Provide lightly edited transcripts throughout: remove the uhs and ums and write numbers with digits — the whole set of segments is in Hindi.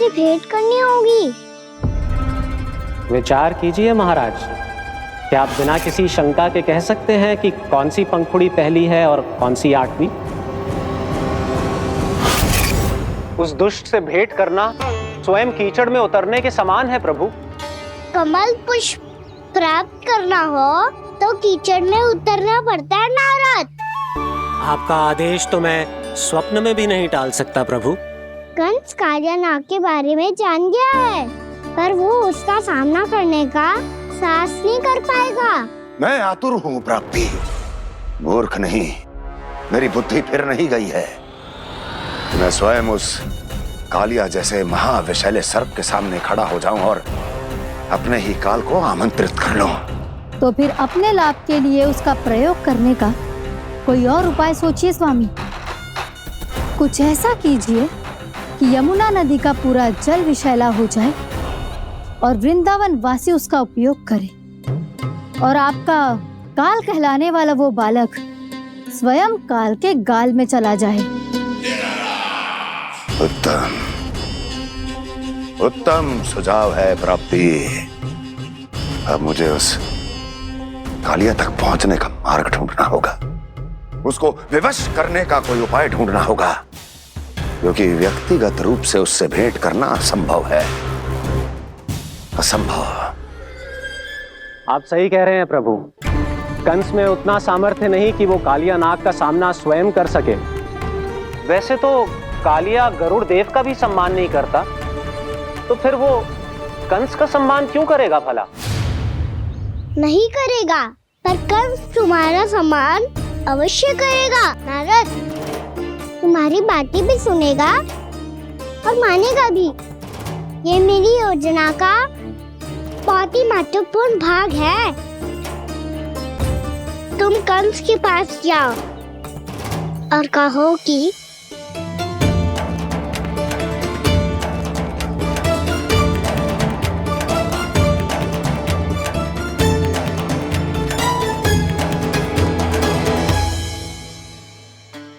से भेंट करनी होगी। विचार कीजिए महाराज, क्या आप बिना किसी शंका के कह सकते हैं कि कौन सी पंखुड़ी पहली है और कौन सी 8वीं? उस दुष्ट से भेंट करना स्वयं कीचड़ में उतरने के समान है प्रभु। कमल पुष्प प्राप्त करना हो तो कीचड़ में उतरना पड़ता है नारद। आपका आदेश तो मैं स्वप्न में भी नहीं टाल सकता प्रभु। कंस कालियानाग के बारे में जान गया है, पर वो उसका सामना करने का साहस नहीं कर पाएगा। मैं आतुर हूँ प्राप्ति, मूर्ख नहीं। मेरी बुद्धि फिर नहीं गई है। मैं स्वयं उस कालिया जैसे महाविषैले सर्प के सामने खड़ा हो जाऊं और अपने ही काल को आमंत्रित कर लूं। तो फिर अपने लाभ के लिए उसका प्रयोग करने का कोई और उपाय सोचिए स्वामी। कुछ ऐसा कीजिए कि यमुना नदी का पूरा जल विषैला हो जाए और वृंदावन वासी उसका उपयोग करे, और आपका काल कहलाने वाला वो बालक स्वयं काल के गाल में चला जाए। उत्तम उत्तम सुझाव है प्राप्ति। अब मुझे उस कालिया तक पहुंचने का मार्ग ढूंढना होगा, उसको विवश करने का कोई उपाय ढूंढना होगा, क्योंकि व्यक्तिगत रूप से उससे भेंट करना असंभव है। असंभव। आप सही कह रहे हैं प्रभु। कंस में उतना सामर्थ्य नहीं कि वो कालिया नाग का सामना स्वयं कर सके। वैसे तो कालिया गरुड़ देव का भी सम्मान नहीं करता, तो फिर वो कंस का सम्मान क्यों करेगा भला? नहीं करेगा, पर कंस तुम्हारा सम्मान अवश्य करेगा नारद। तुम्हारी बातें भी सुनेगा और मानेगा भी। ये मेरी योजना का बहुत ही महत्वपूर्ण भाग है। तुम कंस के पास जाओ और कहो कि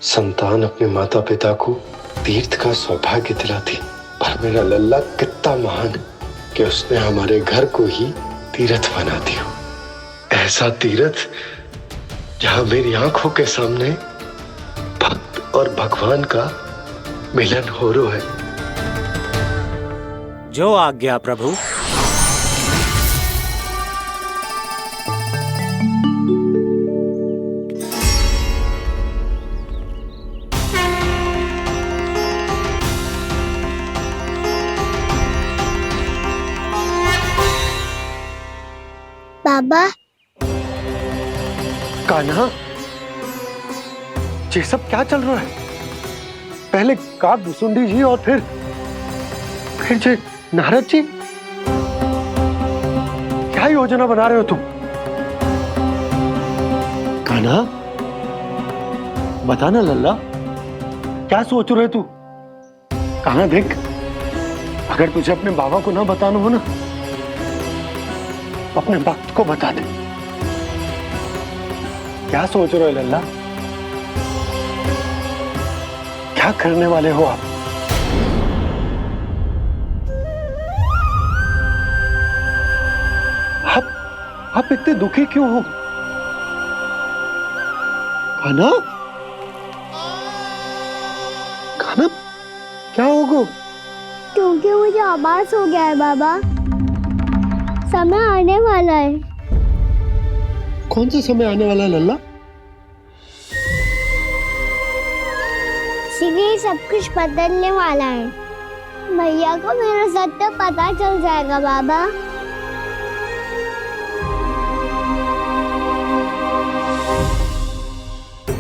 संतान अपने माता पिता को तीर्थ का सौभाग्य दिलाती, और मेरा लल्ला कितना महान कि उसने हमारे घर को ही तीर्थ बना दिया। ऐसा तीर्थ जहां मेरी आंखों के सामने भक्त और भगवान का मिलन हो रहा है। जो आज्ञा प्रभु। बाबा, कान्हा, ये सब क्या चल रहा है? पहले काक भुसुंडी जी और फिर जे नारद जी। क्या योजना बना रहे हो तुम? कान्हा, बताना लल्ला, क्या सोच रहे तू? कहां देख, अगर तुझे अपने बाबा को ना बताना हो ना, अपने भक्त को बता दे। क्या सोच रहे हो लल्ला? क्या करने वाले हो आप? आप इतने दुखी क्यों हो? कान्हा, कान्हा, क्या होगा? क्योंकि मुझे आभास हो गया है बाबा, समय आने वाला है। कौन सा समय आने वाला है लल्ला? इसीलिए सब कुछ बदलने वाला है। भैया को मेरा सत्य पता चल जाएगा बाबा।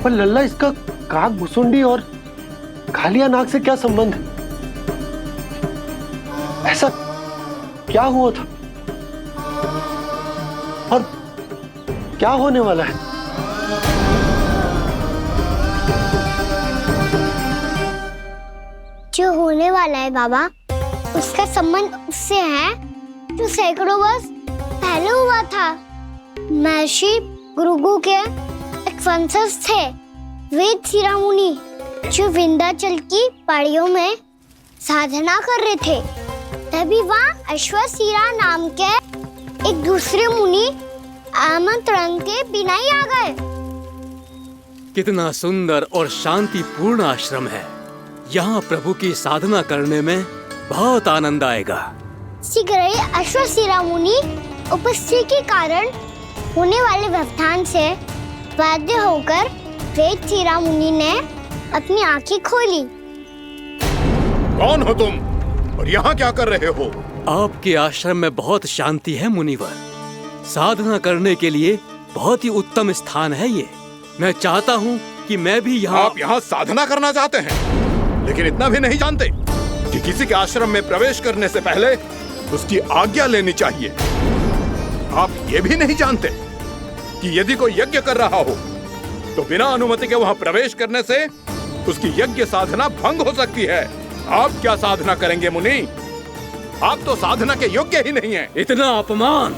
पर लल्ला, इसका काक भुसुंडी और कालिया नाग से क्या संबंध है? ऐसा क्या हुआ था और क्या होने वाला है? जो होने वाला है बाबा, उसका संबंध उससे है जो सैकड़ों वर्ष पहले हुआ था। महर्षि भृगु के एक वंशज थे वेद शिरोमणि, जो विंध्याचल की पहाड़ियों में साधना कर रहे थे, तभी वहाँ अश्वसीरा नाम के एक दूसरे मुनि आमंत्रण के बिना ही आ गए। कितना सुंदर और शांतिपूर्ण आश्रम है। यहाँ प्रभु की साधना करने में बहुत आनंद आएगा। शीघ्र ही अश्वसीरा मुनि उपस्थिति के कारण होने वाले व्यवधान से बाध्य होकर वेदसीरा मुनि ने अपनी आंखें खोली। कौन हो तुम और यहाँ क्या कर रहे हो? आपके आश्रम में बहुत शांति है मुनिवर। साधना करने के लिए बहुत ही उत्तम स्थान है ये। मैं चाहता हूँ कि मैं भी यहाँ। आप यहाँ साधना करना चाहते हैं, लेकिन इतना भी नहीं जानते कि किसी के आश्रम में प्रवेश करने से पहले उसकी आज्ञा लेनी चाहिए। आप ये भी नहीं जानते कि यदि कोई यज्ञ कर रहा हो तो बिना अनुमति के वहाँ प्रवेश करने से उसकी यज्ञ साधना भंग हो सकती है। आप क्या साधना करेंगे मुनि? आप तो साधना के योग्य ही नहीं हैं। इतना अपमान!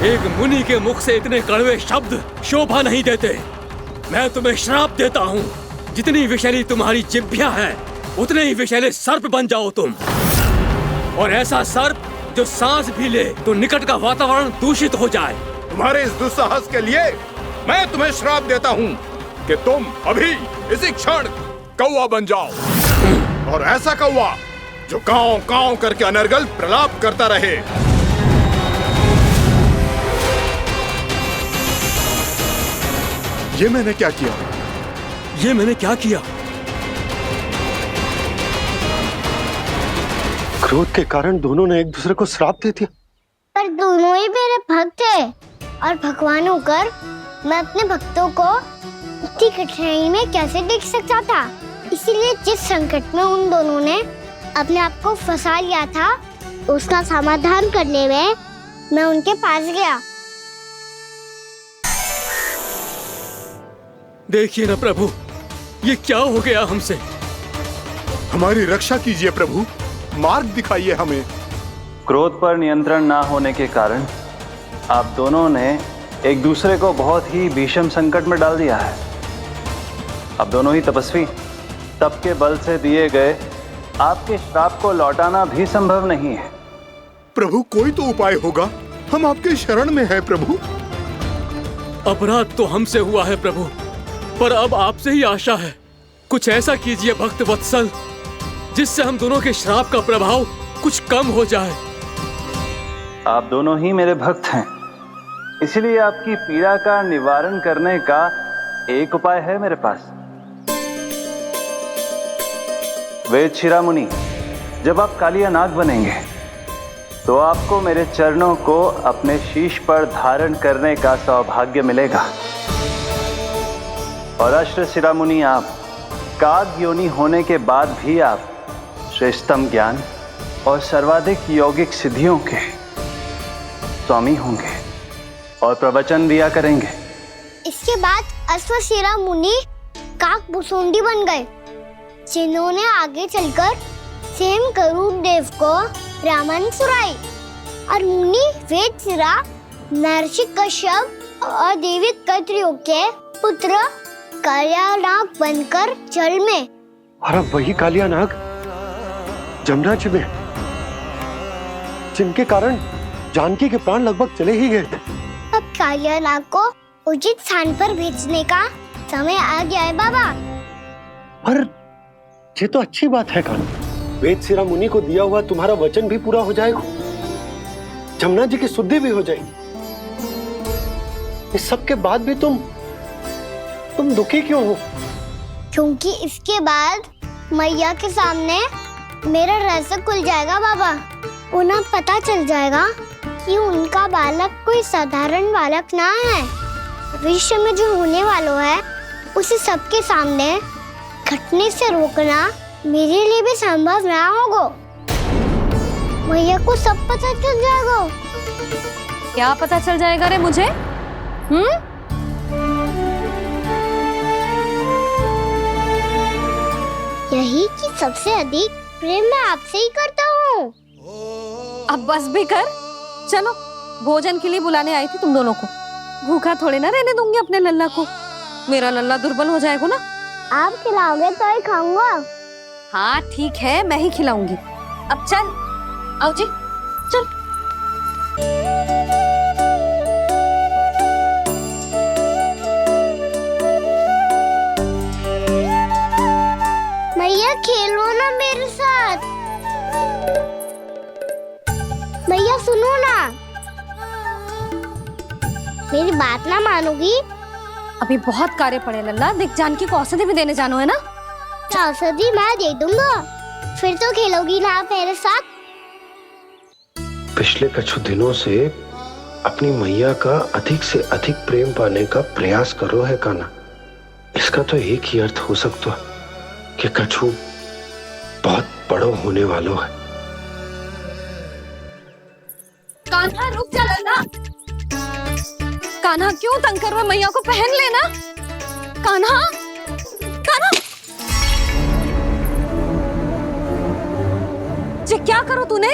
एक मुनि के मुख से इतने कड़वे शब्द शोभा नहीं देते। मैं तुम्हें श्राप देता हूँ, जितनी विषैली तुम्हारी जिह्वा है उतने ही विषैले सर्प बन जाओ तुम। और ऐसा सर्प जो सांस भी ले तो निकट का वातावरण दूषित हो जाए। तुम्हारे इस दुस्साहस के लिए मैं तुम्हें श्राप देता हूँ कि तुम अभी इसी क्षण कौवा बन जाओ, और ऐसा कौवा जो कांव कांव करके अनर्गल प्रलाप करता रहे। ये मैंने क्या किया? ये मैंने क्या किया? क्रोध के कारण दोनों ने एक दूसरे को श्राप दे दिया। पर दोनों ही मेरे भक्त थे, और भगवान होकर मैं अपने भक्तों को इतनी कठिनाई में कैसे देख सकता था। इसीलिए जिस संकट में उन दोनों ने अपने आप को फंसा लिया था, उसका समाधान करने में मैं उनके पास गया। देखिए ना प्रभु, ये क्या हो गया हमसे। हमारी रक्षा कीजिए प्रभु, मार्ग दिखाइए हमें। क्रोध पर नियंत्रण ना होने के कारण आप दोनों ने एक दूसरे को बहुत ही भीषण संकट में डाल दिया है। अब दोनों ही तपस्वी, तप के बल से दिए गए आपके श्राप को लौटाना भी संभव नहीं है। प्रभु कोई तो उपाय होगा, हम आपके शरण में हैं प्रभु। अपराध तो हमसे हुआ है प्रभु, पर अब आपसे ही आशा है। कुछ ऐसा कीजिए भक्त वत्सल, जिससे हम दोनों के श्राप का प्रभाव कुछ कम हो जाए। आप दोनों ही मेरे भक्त हैं, इसलिए आपकी पीड़ा का निवारण करने का एक उपाय है मेरे पास। वेदशिरा मुनि, जब आप कालिया नाग बनेंगे तो आपको मेरे चरणों को अपने शीश पर धारण करने का सौभाग्य मिलेगा। और अश्वशिरा मुनि, आप काग योनि होने के बाद भी आप श्रेष्ठतम ज्ञान और सर्वाधिक यौगिक सिद्धियों के स्वामी होंगे और प्रवचन दिया करेंगे। इसके बाद अश्वशिरा मुनि काकभूषुंडी बन गए, जिन्होंने आगे चलकर स्वयं गरुड़ देव को रामायण सुनाई। और मुनि वेदशिरा महर्षि कश्यप और देवी कत्रियों के पुत्र कालिया नाग बनकर जल में। और अब वही कालिया नाग जमराज में, जिनके कारण जानकी के प्राण लगभग चले ही गए थे। अब कालिया नाग को उचित स्थान पर भेजने का समय आ गया है बाबा। पर ये तो अच्छी बात है कान्हा, वेदशिरा मुनि को दिया हुआ तुम्हारा वचन भी पूरा हो जाएगा, जमुना जी की शुद्धि भी हो जाएगी। इस सब के बाद भी तुम दुखी क्यों हो? क्योंकि इसके बाद मैया के सामने मेरा रहस्य खुल जाएगा बाबा। उन्हें पता चल जाएगा कि उनका बालक कोई साधारण बालक ना है। भविष्य में जो होने वाला है उसे सबके सामने घटने से रोकना मेरे लिए भी संभव ना होगा। मैया को सब पता चल जाएगा। क्या पता चल जाएगा रे मुझे? यही कि सबसे अधिक प्रेम मैं आपसे ही करता हूँ। अब बस भी कर, चलो भोजन के लिए बुलाने आई थी तुम दोनों को। भूखा थोड़े ना रहने दूंगी अपने लल्ला को, मेरा लल्ला दुर्बल हो जाएगा ना। आप खिलाओगे तो ही खाऊंगा। हाँ ठीक है, मैं ही खिलाऊंगी। अब चल, आओ जी, चल। मैया खेलो ना मेरे साथ। मैया सुनो ना, मेरी बात ना मानोगी? अभी बहुत कार्य पड़े लल्ला, देख जानकी को औषधि भी देने जानो है ना। औषधि मैं दे दूंगा, फिर तो खेलोगी ना आप मेरे साथ? पिछले कुछ दिनों से अपनी मैया का अधिक से अधिक प्रेम पाने का प्रयास करो है कान्हा। इसका तो एक ही अर्थ हो सकता कि कछु बहुत बड़ो होने वालों है। कान्हा रुक जा लल्ला। कान्हा क्यों तंग कर रहा है? मैया को पहन लेना। कान्हा, कान्हा, ये क्या करो तूने?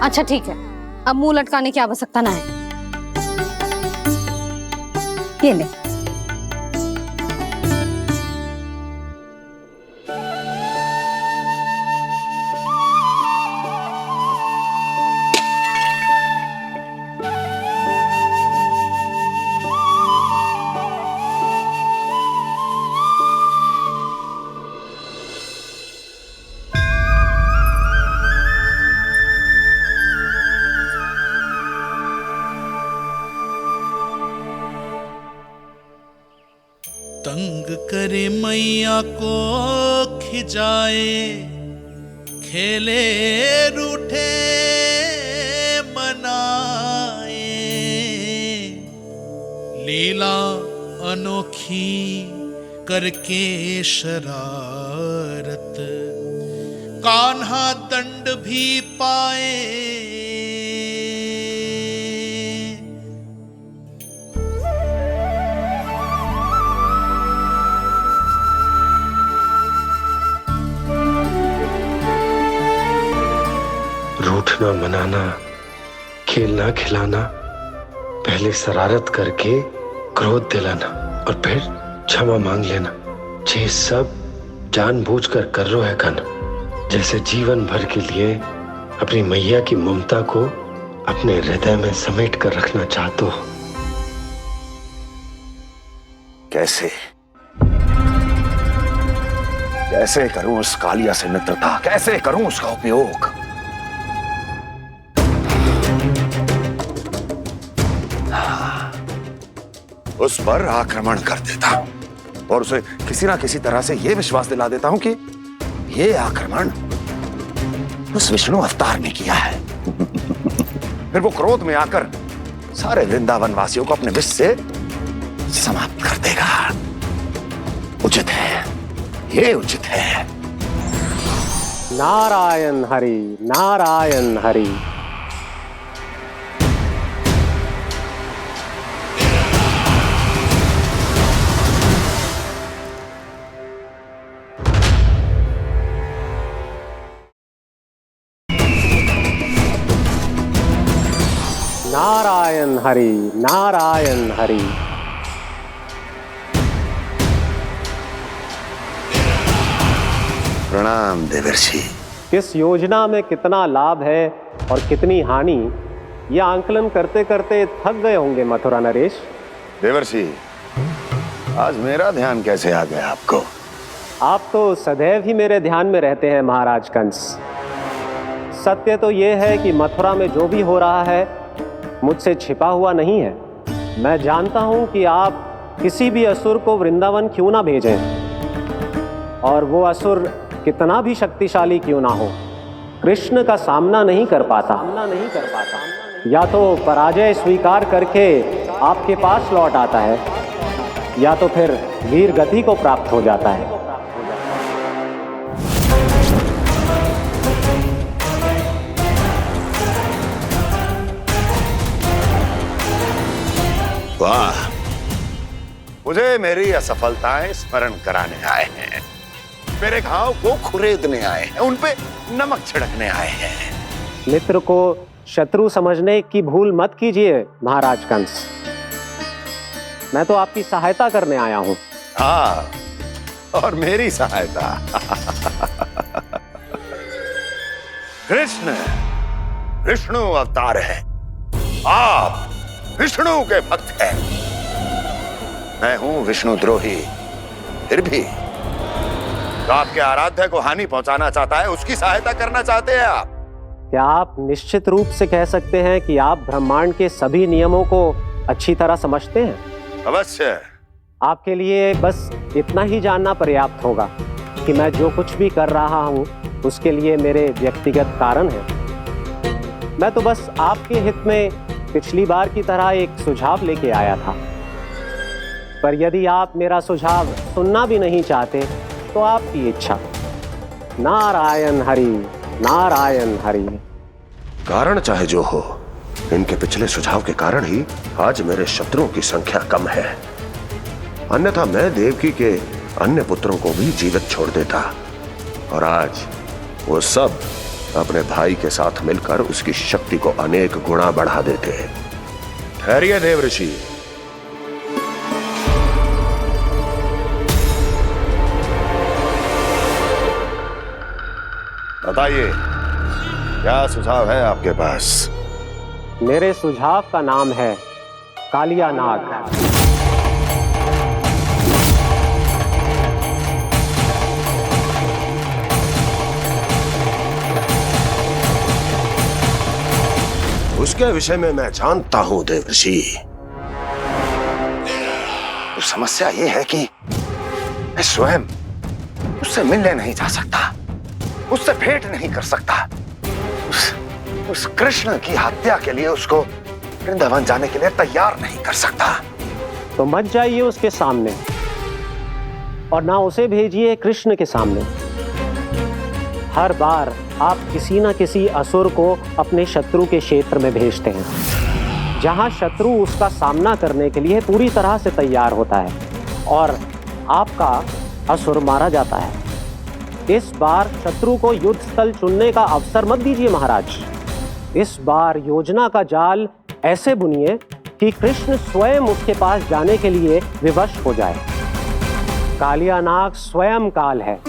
अच्छा ठीक है, अब मुंह लटकाने की आवश्यकता ना है। ये ले। तंग करे मैया को खिजाए, खेले रूठे मनाए, लीला अनोखी करके शरारत, कान्हा दंड भी पाए। रूठना मनाना, खेलना खिलाना, पहले शरारत करके क्रोध दिलाना और फिर क्षमा मांग लेना, ये सब जानबूझकर कर रहे है कान्हा। जैसे जीवन भर के लिए अपनी मैया की ममता को अपने हृदय में समेट कर रखना चाहते हो। कैसे कैसे करूं उस कालिया से मित्रता, कैसे करूं उसका उपयोग? उस पर आक्रमण कर देता और उसे किसी ना किसी तरह से यह विश्वास दिला देता हूं कि यह आक्रमण उस विष्णु अवतार ने किया है। फिर वो क्रोध में आकर सारे वृंदावन वासियों को अपने विष से समाप्त कर देगा। उचित है, ये उचित है। नारायण हरि, नारायण हरि। नारायण हरि, नारायण हरि। प्रणाम देवर्षि। किस योजना में कितना लाभ है और कितनी हानि, यह आंकलन करते करते थक गए होंगे मथुरा नरेश। देवर्षि, आज मेरा ध्यान कैसे आ गया आपको? आप तो सदैव ही मेरे ध्यान में रहते हैं महाराज कंस। सत्य तो यह है कि मथुरा में जो भी हो रहा है मुझसे छिपा हुआ नहीं है। मैं जानता हूं कि आप किसी भी असुर को वृंदावन क्यों ना भेजें, और वो असुर कितना भी शक्तिशाली क्यों ना हो, कृष्ण का सामना नहीं कर पाता। या तो पराजय स्वीकार करके आपके पास लौट आता है, या तो फिर वीर गति को प्राप्त हो जाता है। वाह, मुझे मेरी असफलताएं स्मरण कराने आए हैं, मेरे घाव को खुरेदने आए हैं, उन पे नमक छिड़कने आए हैं। मित्र को शत्रु समझने की भूल मत कीजिए महाराज कंस। मैं तो आपकी सहायता करने आया हूं। हाँ, और मेरी सहायता। कृष्ण विष्णु अवतार है, आप विष्णु के भक्त हैं। मैं हूं विष्णु द्रोही, फिर भी तो आपके आराध्य को हानि पहुंचाना चाहता है, उसकी सहायता करना चाहते हैं आप। क्या आप निश्चित रूप से कह सकते हैं कि आप ब्रह्मांड के सभी नियमों को अच्छी तरह समझते हैं? अवश्य। आपके लिए बस इतना ही जानना पर्याप्त होगा कि मैं जो कुछ भी कर रहा हूं उसके लिए मेरे व्यक्तिगत कारण हैं। मैं तो बस आपके हित में पिछली बार की तरह एक सुझाव लेके आया था, पर यदि आप मेरा सुझाव सुनना भी नहीं चाहते तो आपकी इच्छा। नारायण हरि, नारायण हरि। कारण चाहे जो हो, इनके पिछले सुझाव के कारण ही आज मेरे शत्रुओं की संख्या कम है। अन्यथा मैं देवकी के अन्य पुत्रों को भी जीवित छोड़ देता, और आज वो सब अपने भाई के साथ मिलकर उसकी शक्ति को अनेक गुना बढ़ा देते। ठहरिए देव ऋषि। बताइए, क्या सुझाव है आपके पास? मेरे सुझाव का नाम है कालिया नाग। उसके विषय में मैं जानता हूं देवर्षि। तो समस्या यह है कि मैं स्वयं उससे मिलने नहीं जा सकता, उससे भेंट नहीं कर सकता। उस कृष्ण की हत्या के लिए उसको वृंदावन जाने के लिए तैयार नहीं कर सकता। तो मत जाइए उसके सामने, और ना उसे भेजिए कृष्ण के सामने। हर बार आप किसी न किसी असुर को अपने शत्रु के क्षेत्र में भेजते हैं, जहां शत्रु उसका सामना करने के लिए पूरी तरह से तैयार होता है और आपका असुर मारा जाता है। इस बार शत्रु को युद्ध स्थल चुनने का अवसर मत दीजिए महाराज। इस बार योजना का जाल ऐसे बुनिए कि कृष्ण स्वयं उसके पास जाने के लिए विवश हो जाए। कालिया नाग स्वयं काल है,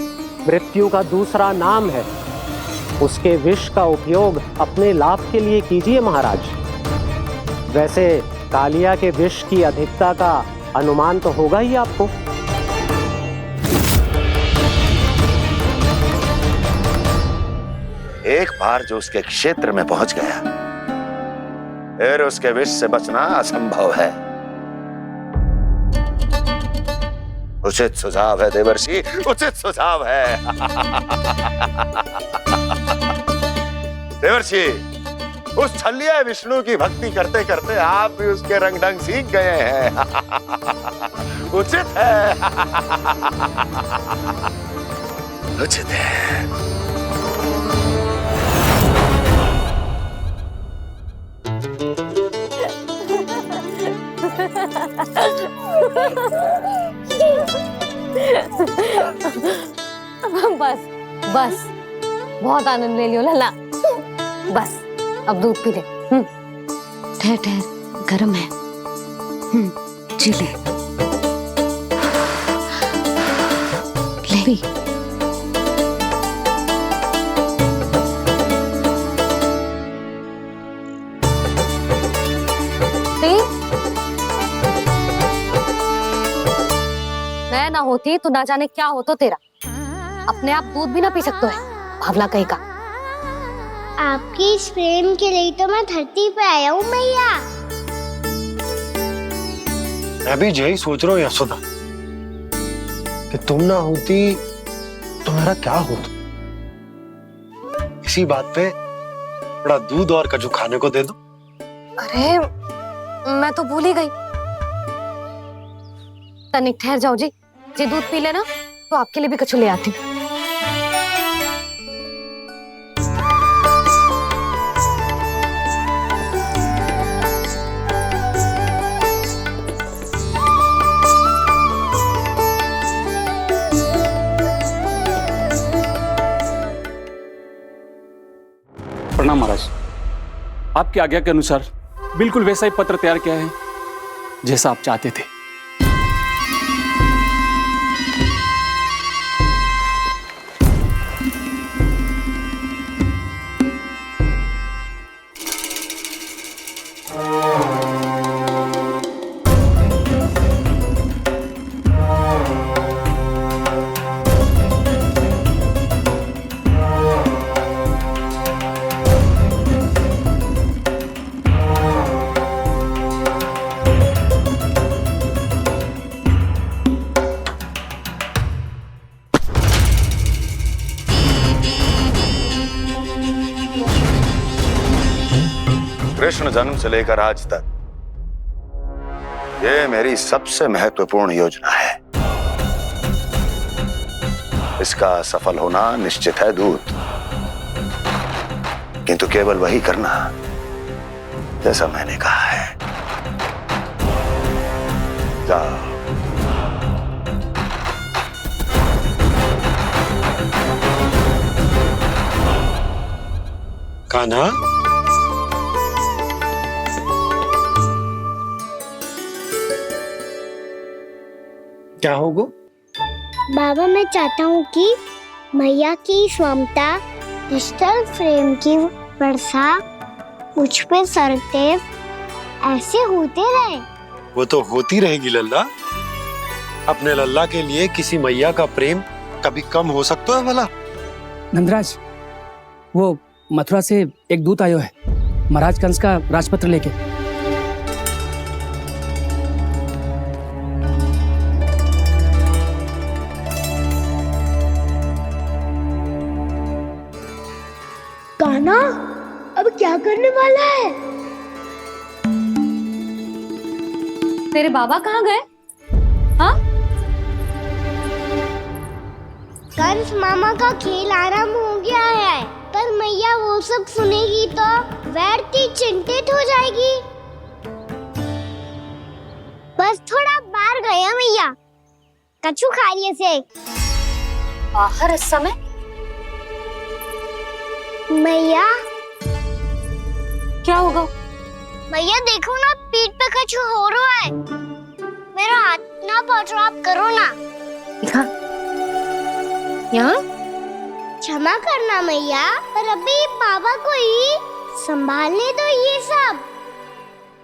मृत्यु का दूसरा नाम है। उसके विष का उपयोग अपने लाभ के लिए कीजिए महाराज। वैसे कालिया के विष की अधिकता का अनुमान तो होगा ही आपको। एक बार जो उसके क्षेत्र में पहुंच गया, फिर उसके विष से बचना असंभव है। उचित सुझाव है देवर्षि, उचित सुझाव है। देवर्षि, उस छलिया विष्णु की भक्ति करते करते आप भी उसके रंग ढंग सीख गए हैं। उचित है, उचित है। बस बस, बहुत आनंद ले लियो लला। बस अब दूध पी ले। ठहर ठहर, गर्म है। जी ले ले। मैं ना होती तो ना जाने क्या हो तो तेरा। अपने आप दूध भी ना पी सकते है, भावला कहीं का। आपकी इस प्रेम के लिए तो मैं धरती पे आया हूँ मैया। मैं भी यही सोच रहा हूँ यशोदा, कि तुम ना होती तो मेरा क्या होता। इसी बात पे थोड़ा दूध और कजू खाने को दे दो। अरे मैं तो भूल ही गई। तनिक ठहर जाओ जी, दूध पी लेना तो आपके लिए भी कछु ले आती हूँ। प्रणाम महाराज। आपकी आज्ञा के अनुसार बिल्कुल वैसा ही पत्र तैयार किया है जैसा आप चाहते थे। कृष्ण जन्म से लेकर आज तक ये मेरी सबसे महत्वपूर्ण योजना है। इसका सफल होना निश्चित है दूत, किंतु केवल वही करना जैसा मैंने कहा है। जाओ। कान्हा, क्या होगा? बाबा, मैं चाहता हूँ कि मैया की स्वमता क्रिस्टल फ्रेम की वर्षा मुझ पे सरतेव ऐसे होते रहे। वो तो होती रहेगी लल्ला। अपने लल्ला के लिए किसी मैया का प्रेम कभी कम हो सकता है भला? नंदराज, वो मथुरा से एक दूत आयो है महाराज कंस का राजपत्र लेके। कान्हा, अब क्या करने वाला है? तेरे बाबा कहाँ गए? हाँ? कंस मामा का खेल आरंभ हो गया है, पर मैया वो सब सुनेगी तो व्यर्थ चिंतित हो जाएगी। बस थोड़ा बाहर गया मैया, कछु खा लिए से। बाहर इस समय? मैया, क्या होगा? मैया देखो ना, पीठ पे कुछ हो रहा है। मेरा हाथ ना पकड़ो, आप करो ना। दिखा। यहाँ? क्षमा करना मैया, पर अभी बाबा को ही संभालने दो ये सब।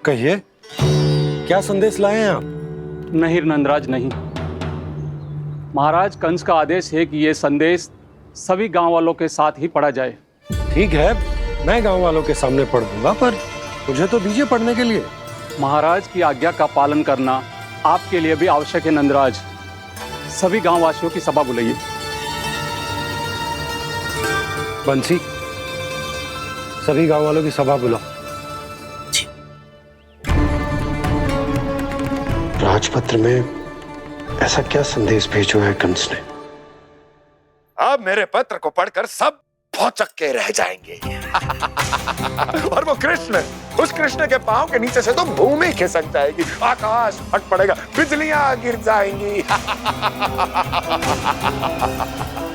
कहिए, क्या संदेश लाए हैं आप? नहीं नंदराज, नहीं। महाराज कंस का आदेश है कि ये संदेश सभी गांव वालों के साथ ही पढ़ा जाए। ठीक है, मैं गांव वालों के सामने पढ़ दूंगा, पर मुझे तो दीजिए पढ़ने के लिए। महाराज की आज्ञा का पालन करना आपके लिए भी आवश्यक है नंदराज। सभी गांव वासियों की सभा बुलाइए। बंसी, सभी गांव वालों की सभा बुलाओ। राजपत्र में ऐसा क्या संदेश भेजो है कंस ने? अब मेरे पत्र को पढ़कर सब भौचक के रह जाएंगे। और वो कृष्ण, उस कृष्ण के पांव के नीचे से तो भूमि खिसक जाएगी, आकाश फट पड़ेगा, बिजलियां गिर जाएंगी।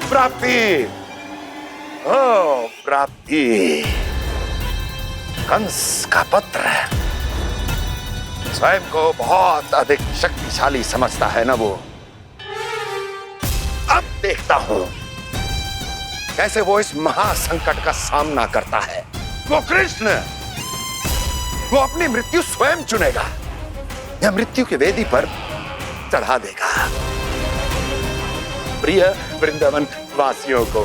प्राप्ति, ओ प्राप्ति, कंस का पत्र। स्वयं को बहुत अधिक शक्तिशाली समझता है ना वो। अब देखता हूं कैसे वो इस महासंकट का सामना करता है। वो कृष्ण, वो अपनी मृत्यु स्वयं चुनेगा या मृत्यु की वेदी पर चढ़ा देगा प्रिय वृंदावन वासियों को।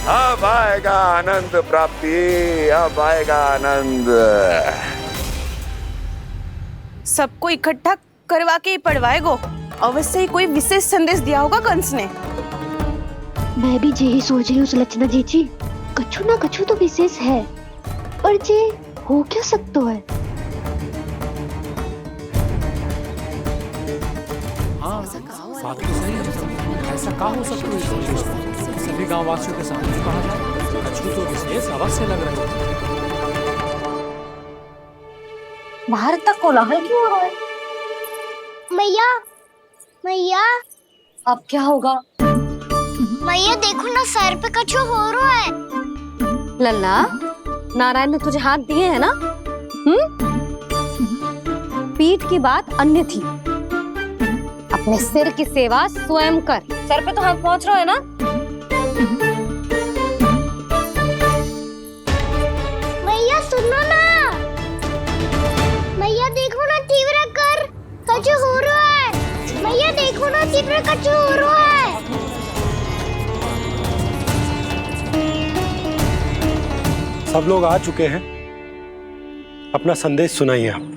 अब आएगा आनंद प्राप्ति, अब आएगा आनंद। सबको इकट्ठा करवा के ही पढ़वाएगो। अवश्य ही कोई विशेष संदेश दिया होगा कंस ने। मैं भी यही सोच रही हूँ सुलक्षणा जीजी, कछु ना कछु तो विशेष है, पर जे हो क्या सकता है? हाँ, बात तो सही है। ऐसा क्या हो सकता है? सभी गांव वासियों के सामने कहा जाए, कछु तो विशेष अवश्य लग रहा है। बाहर तक कोलाहल क्यों हो रहा है? मैया, मैया, अब क्या होगा? मैया देखो ना, सर पे कछु हो रहा है। लल्ला, नारायण ने तुझे हाथ दिए हैं ना? पीठ की बात अन्य थी। अपने सिर की सेवा स्वयं कर। सर पे तो हाथ पहुंच रहा है ना? मैया सुनो ना, मैया देखो ना, तीव्र कर कछु हो रहा है। मैया देखो ना, तीव्र कछु हो रहा है। सब लोग आ चुके हैं, अपना संदेश सुनाइए आप।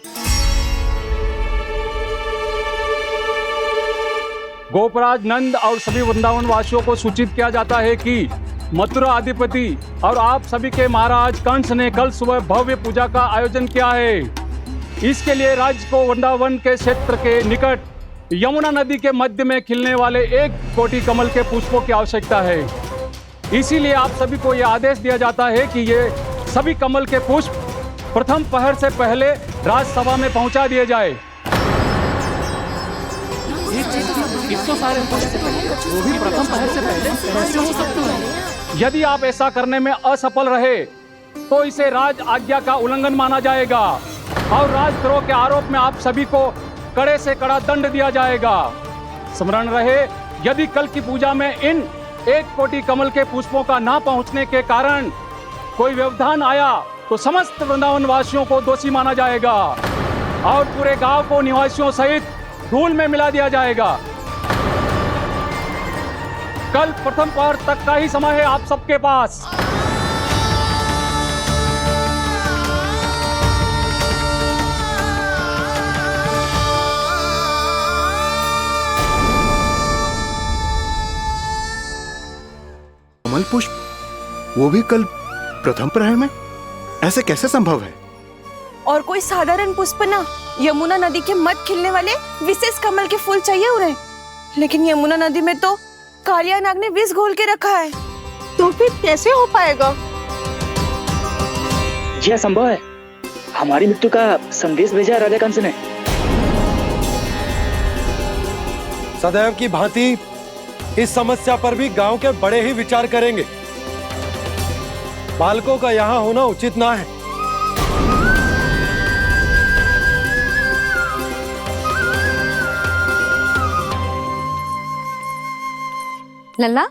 गोपराज नंद और सभी वृंदावन वासियों को सूचित किया जाता है कि मथुरा अधिपति और आप सभी के महाराज कंस ने कल सुबह भव्य पूजा का आयोजन किया है। इसके लिए राज्य को वृंदावन के क्षेत्र के निकट यमुना नदी के मध्य में खिलने वाले 1 कोटि कमल के पुष्पों की आवश्यकता है। इसीलिए आप सभी को यह आदेश दिया जाता है कि ये सभी कमल के पुष्प प्रथम पहर से पहले राजसभा में पहुंचा दिए जाए। सारे वो भी प्रथम पहर से पहले कैसे हो सकते हैं? यदि आप ऐसा करने में असफल रहे तो इसे राज आज्ञा का उल्लंघन माना जाएगा और राजद्रोह के आरोप में आप सभी को कड़े से कड़ा दंड दिया जाएगा। स्मरण रहे, यदि कल की पूजा में इन 1 कोटि कमल के पुष्पों का ना पहुंचने के कारण कोई व्यवधान आया तो समस्त वृंदावन वासियों को दोषी माना जाएगा और पूरे गांव को निवासियों सहित धूल में मिला दिया जाएगा। कल प्रथम पहर तक का ही समय है आप सबके पास। कमल पुष्प, वो भी कल प्रथम प्रहर में? ऐसे कैसे संभव है? और कोई साधारण पुष्प ना, यमुना नदी के मध्य खिलने वाले विशेष कमल के फूल चाहिए उन्हें। लेकिन यमुना नदी में तो कालिया नाग ने विष घोल के रखा है, तो फिर कैसे हो पाएगा? यह संभव है। हमारी मृत्यु का संदेश भेजा राजा कंस ने। सदैव की भांति इस समस्या पर भी गांव के बड़े ही विचार करेंगे। बालकों का यहाँ होना उचित ना है। लल्ला,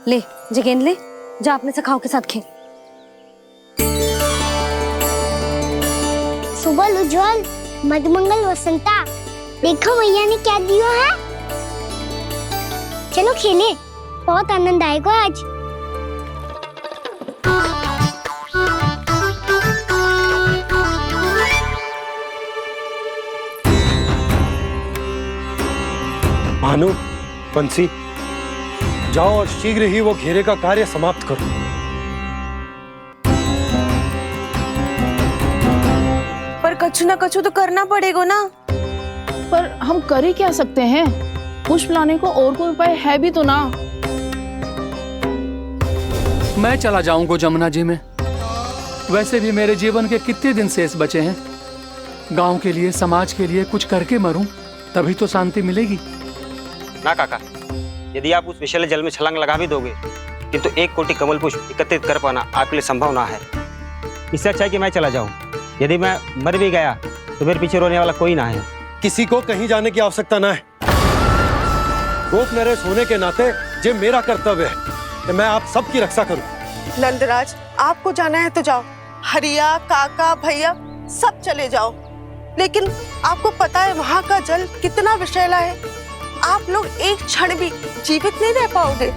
ले जगेंद ले, जा अपने सखाओं के साथ खेल। सुबह उज्जवल, मधुमंगल वसंता, देखो मैया ने क्या दिया है। चलो खेलें, बहुत आनंद आएगा आज। भानु, बंसी, जाओ और शीघ्र ही वो घेरे का कार्य समाप्त करो। पर कछु ना कछु तो करना पड़ेगा ना। पर हम कर ही क्या सकते हैं? पुष्प लाने को और कोई उपाय है भी तो ना। मैं चला जाऊंगा जमुना जी में। वैसे भी मेरे जीवन के कितने दिन शेष बचे हैं। गांव के लिए, समाज के लिए कुछ करके मरूं, तभी तो शांति मिलेगी। ना काका, यदि आप उस विषैले जल में छलांग लगा भी दोगे, किंतु 1 कोटि कमल पुष्प एकत्रित कर पाना आपके लिए संभव ना है। इससे अच्छा है कि मैं चला जाऊं। यदि मैं मर भी गया तो मेरे पीछे रोने वाला कोई ना है। किसी को कहीं जाने की आवश्यकता ना है। गोप नरेश होने के नाते ये मेरा कर्तव्य है कि मैं आप सबकी रक्षा करूं। नंदराज, आपको जाना है तो जाओ। हरिया, काका, भैया सब चले जाओ। लेकिन आपको पता है वहाँ का जल कितना विषैला है। आप लोग एक क्षण भी जीवित नहीं रह पाओगे।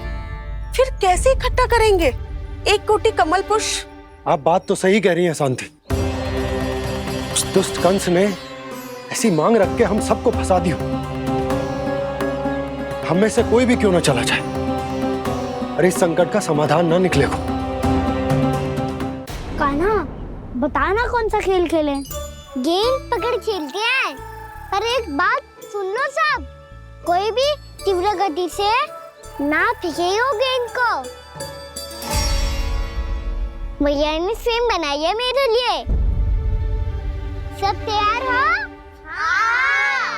फिर कैसे इकट्ठा करेंगे 1 कोटि कमल पुष्प? आप बात तो सही कह रही हैं शांति। उस दुष्ट कंस ने ऐसी मांग रख के हम सबको फंसा दिया। हम में से कोई भी क्यों ना चला जाए और इस संकट का समाधान ना निकले को। कान्हा, बताना कौन सा खेल खेलें? गेंद पकड़ खेलते हैं। पर एक बात सुन लो सब, कोई भी तीव्र गति से ना फेंकेगा गेंद को। भैया ने फ्रेम बनाई है मेरे लिए। सब तैयार हो? हाँ।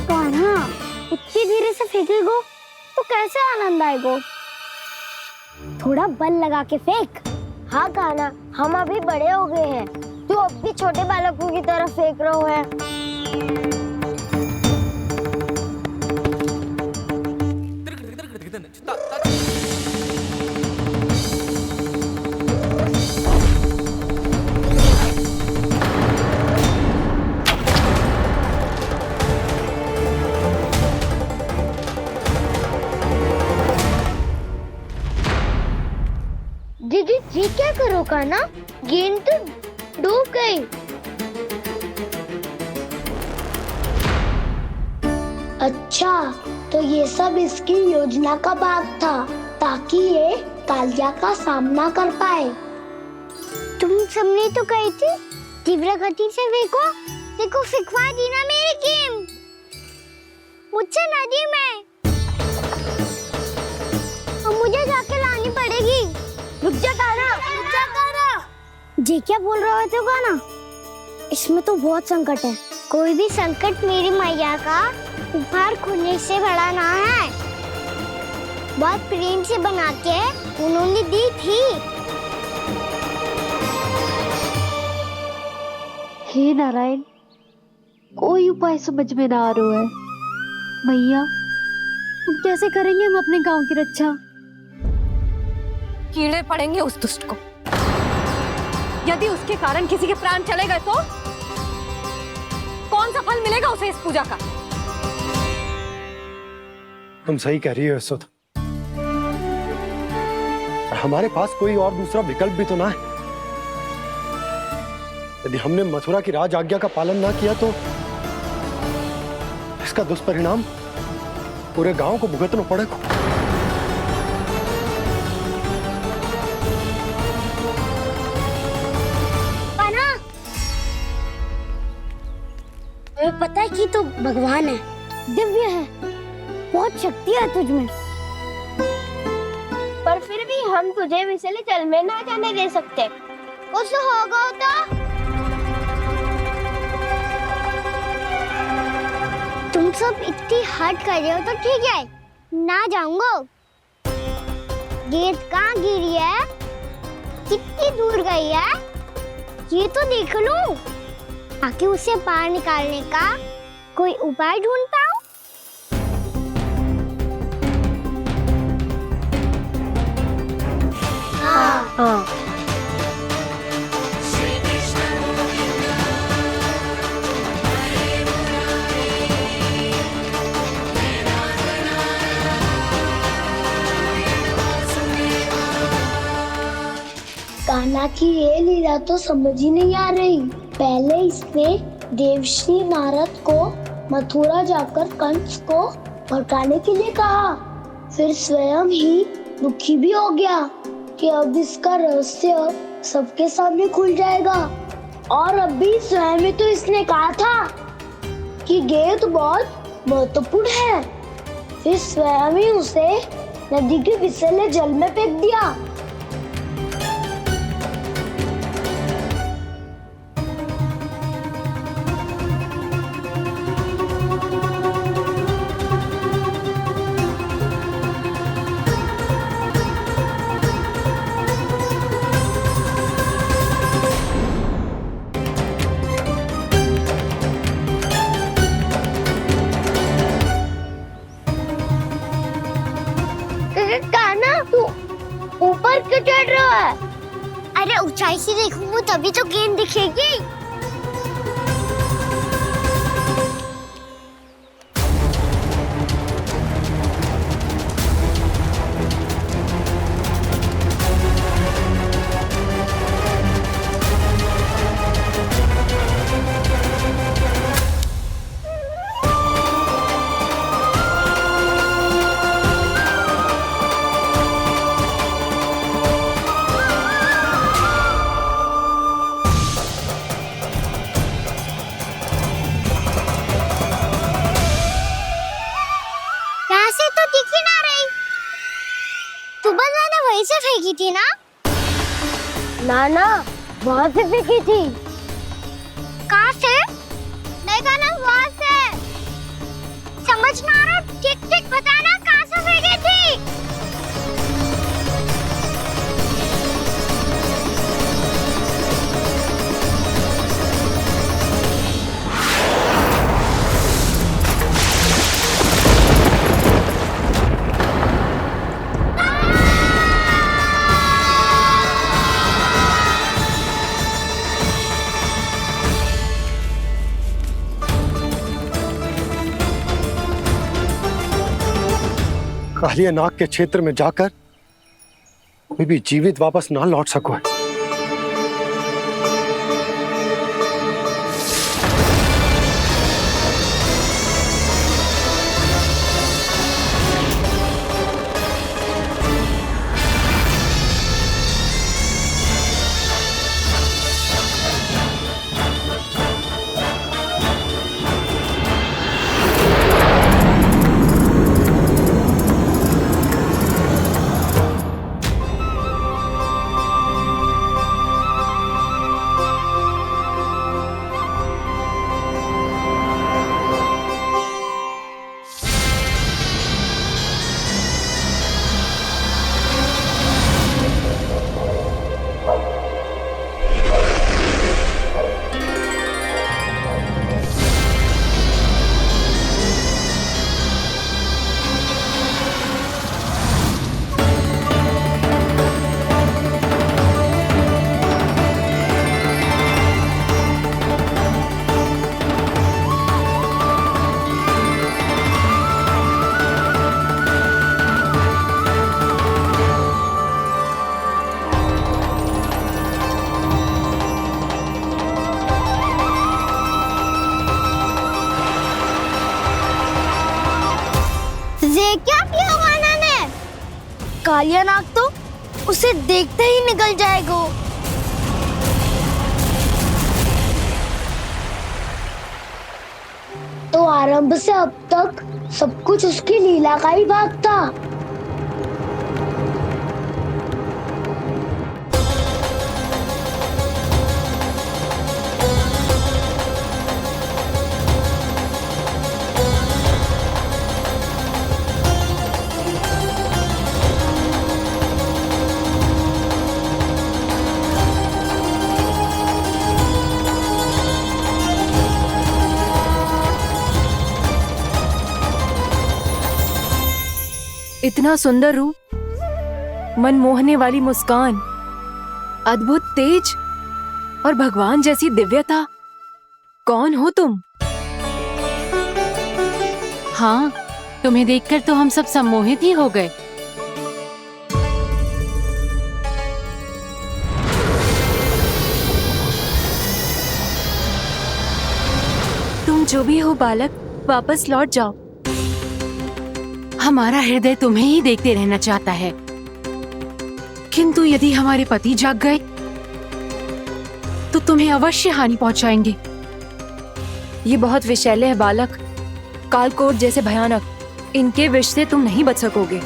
कान्हा, इतनी धीरे से फेंकेगो तो कैसे आनंद आएगो? थोड़ा बल लगा के फेंक। हाँ कान्हा, हम अभी बड़े हो गए हैं, तू अब भी छोटे बालकों की तरह फेंक रहे हो है। दीदी जी क्या करो कान्हा, गेंद तो डूब गई। अच्छा, तो ये सब इसकी योजना का भाग था ताकि ये कालिया का सामना कर पाए। तुम सबने तो कही थी तीव्र गति से फेंको, देखो फिकवा दी ना मेरी गेम मुझसे नदी में। अब मुझे जाके लानी पड़ेगी। रुक जा कान्हा, रुक जा कान्हा। जी क्या बोल रहे थे कान्हा? इसमें तो बहुत संकट है। कोई भी संकट मेरी मैया का उपहार खोने से बड़ा ना है। बहुत प्रेम से बना के उन्होंने दी थी। हे नारायण, कोई उपाय समझ में ना आ रहा है। मैया, अब कैसे करेंगे हम अपने गांव की रक्षा? कीड़े पड़ेंगे उस दुष्ट को। यदि उसके कारण किसी के प्राण चले गए तो कौन सा फल मिलेगा उसे इस पूजा का? तुम सही कह रही हो यशोदा, हमारे पास कोई और दूसरा विकल्प भी तो ना है। यदि हमने मथुरा की राज आज्ञा का पालन ना किया तो इसका दुष्परिणाम पूरे गांव को भुगतना पड़ेगा। तुम्हें पता है कि तू भगवान है, दिव्य है, बहुत शक्ति है तुझमें, पर फिर भी हम तुझे विषैले जल में ना जाने दे सकते। कुछ होगा तो तुम सब इतनी हट कर रहे हो तो ठीक है, ना जाऊंगा। गेंद कहाँ गिरी है, कितनी दूर गई है, ये तो देख लूं, ताकि उसे बाहर निकालने का कोई उपाय ढूंढता हूँ। हाँ। कान्हा की ये लीला तो समझ ही नहीं आ रही। पहले इसने देवश्री नारद को मथुरा जाकर कंस को भड़काने के लिए कहा, फिर स्वयं ही दुखी भी हो गया कि अब इसका रहस्य सबके सामने खुल जाएगा। और अभी स्वयं ही तो इसने कहा था कि गेंद बहुत महत्वपूर्ण है, फिर स्वयं ही उसे नदी के विषैले जल में फेंक दिया। ऊपर क्यों चढ़ रहा है? अरे ऊंचाई से देखूंगा तभी तो गेंद दिखेगी। फेंकी थी ना? ना वहाँ से फेंकी थी। कहाँ से? देखा ना, वहाँ से। समझ ना आ रहा, ठीक ठीक बताना कहाँ से फेंकी थी? कालिया नाग के क्षेत्र में जाकर कोई भी जीवित वापस ना लौट सको। ये क्या किया वाना ने? कालिया नाग तो उसे देखते ही निकल जाएगा। तो आरंभ से अब तक सब कुछ उसकी लीला का ही भाग था। इतना सुंदर रूप, मन मोहने वाली मुस्कान, अद्भुत तेज और भगवान जैसी दिव्यता। कौन हो तुम? हाँ, तुम्हें देखकर तो हम सब सम्मोहित ही हो गए। तुम जो भी हो बालक, वापस लौट जाओ। हमारा हृदय तुम्हें ही देखते रहना चाहता है, किंतु यदि हमारे पति जाग गए तो तुम्हें अवश्य हानि पहुंचाएंगे। ये बहुत विषैले है बालक, कालकोट जैसे भयानक। इनके विष से तुम नहीं बच सकोगे।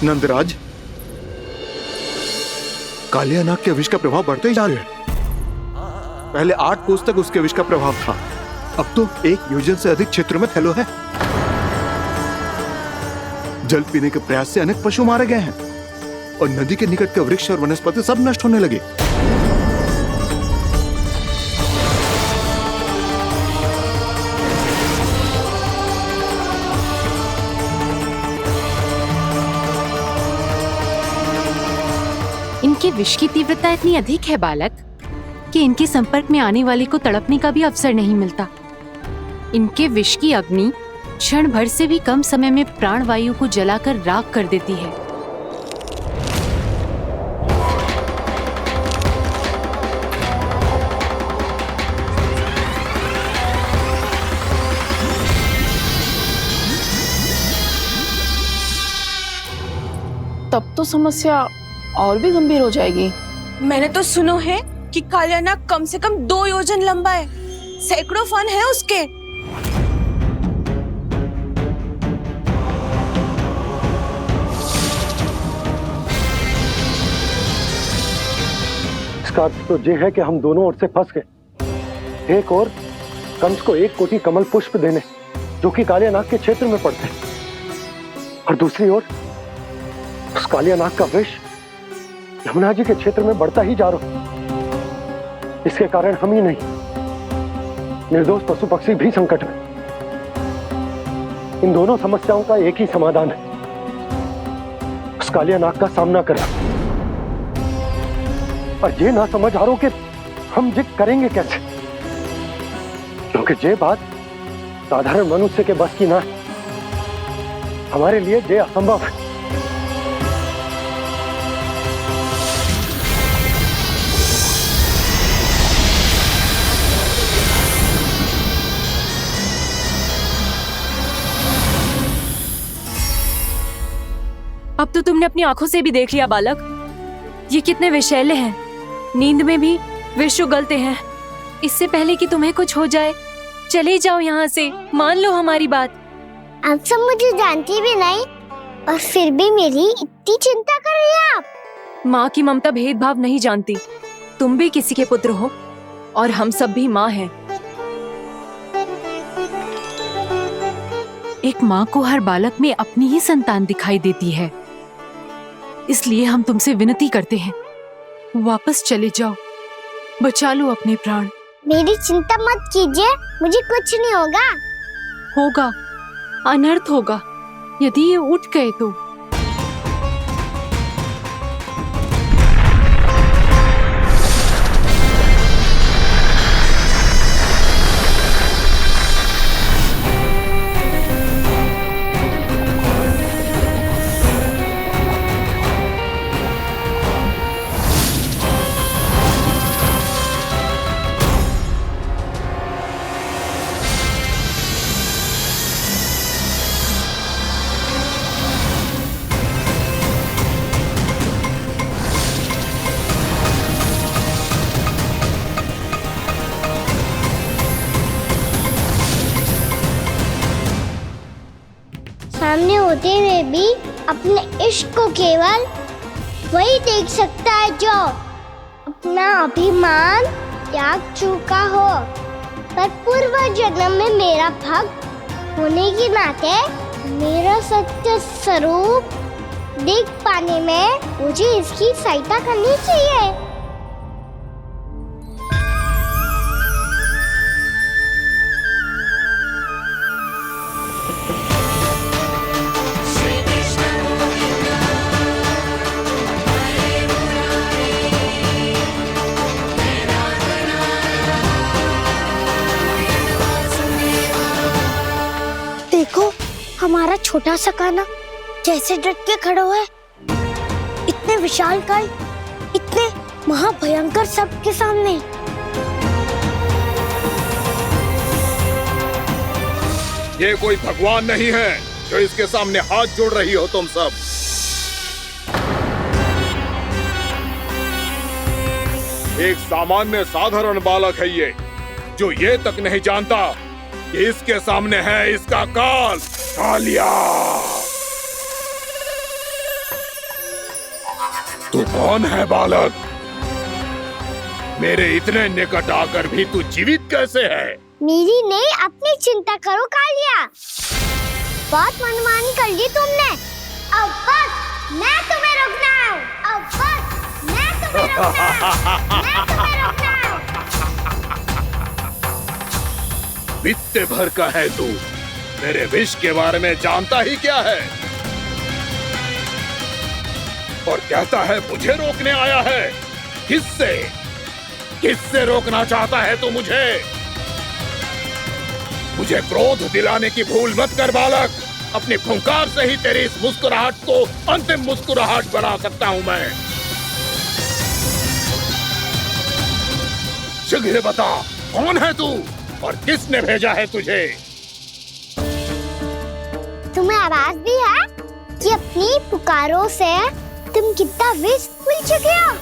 नंदराज, कालिया नाग के विष का प्रभाव बढ़ते ही जा रहा है। पहले 8 कोस तक उसके विष का प्रभाव था, अब तो 1 योजन से अधिक क्षेत्र में फैलो है। जल पीने के प्रयास से अनेक पशु मारे गए हैं और नदी के निकट के वृक्ष और वनस्पति सब नष्ट होने लगे। इनके विष की तीव्रता इतनी अधिक है बालक कि इनके संपर्क में आने वाले को तड़पने का भी अवसर नहीं मिलता। इनके विष की अग्नि क्षण भर से भी कम समय में प्राण वायु को जलाकर राख कर देती है। तब तो समस्या और भी गंभीर हो जाएगी। मैंने तो सुनो है कि कालिया नाग कम से कम 2 योजन लंबा है, सैकड़ों फन है उसके। इसका अर्थ तो ये है कि हम दोनों ओर से फंस गए। एक और कंस को 1 कोटि कमल पुष्प देने जो कि कालियानाग के क्षेत्र में पड़ते हैं, और दूसरी ओर उस कालियानाग का विष यमुना जी के क्षेत्र में बढ़ता ही जा रहा। इसके कारण हम ही नहीं, निर्दोष पशु पक्षी भी संकट में। इन दोनों समस्याओं का एक ही समाधान है, उस कालियानाग का सामना करना। और ये ना समझ आ रहा कि हम ये करेंगे कैसे, क्योंकि ये बात साधारण मनुष्य के बस की ना है। हमारे लिए ये असंभव है। अब तो तुमने अपनी आंखों से भी देख लिया बालक, ये कितने विषैले हैं। नींद में भी विष उगलते हैं। इससे पहले कि तुम्हें कुछ हो जाए, चले जाओ यहाँ से, मान लो हमारी बात। आप सब मुझे जानती भी नहीं और फिर भी मेरी इतनी चिंता कर रही हैं आप। माँ की ममता भेदभाव नहीं जानती। तुम भी किसी के पुत्र हो और हम सब भी माँ हैं। एक माँ को हर बालक में अपनी ही संतान दिखाई देती है, इसलिए हम तुमसे विनती करते हैं, वापस चले जाओ, बचा लो अपने प्राण। मेरी चिंता मत कीजिए, मुझे कुछ नहीं होगा। होगा, अनर्थ होगा यदि ये उठ गए तो। सामने होते हुए भी अपने इश्क को केवल वही देख सकता है जो अपना अभिमान त्याग चुका हो। पर पूर्व जन्म में मेरा भक्त होने के नाते मेरा सत्य स्वरूप देख पाने में मुझे इसकी सहायता करनी चाहिए। देखो हमारा छोटा सा कान्हा कैसे डट के खड़ा हुआ है, इतने विशालकाय, इतने महाभयंकर सबके सामने। ये कोई भगवान नहीं है जो इसके सामने हाथ जोड़ रही हो तुम सब। एक सामान्य साधारण बालक है ये, जो ये तक नहीं जानता कि इसके सामने है इसका काल, कालिया। तू कौन है बालक? मेरे इतने निकट आकर भी तू जीवित कैसे है? मेरी नहीं, अपनी चिंता करो कालिया। बहुत मनमानी कर ली तुमने। अब बस मैं तुम्हें रोकना हूँ। अब बस मैं तुम्हें रोकना हूँ। बित्ते भर का है तू, मेरे विष के बारे में जानता ही क्या है? और कहता है मुझे रोकने आया है। किससे? किससे रोकना चाहता है तू मुझे? मुझे क्रोध दिलाने की भूल मत कर बालक। अपनी फुंकार से ही तेरी इस मुस्कुराहट को अंतिम मुस्कुराहट बना सकता हूं मैं। शीघ्र बता, कौन है तू और किसने भेजा है तुझे? तुम्हें आवाज भी है कि अपनी पुकारों से तुम कितना विष भूल चुके हो।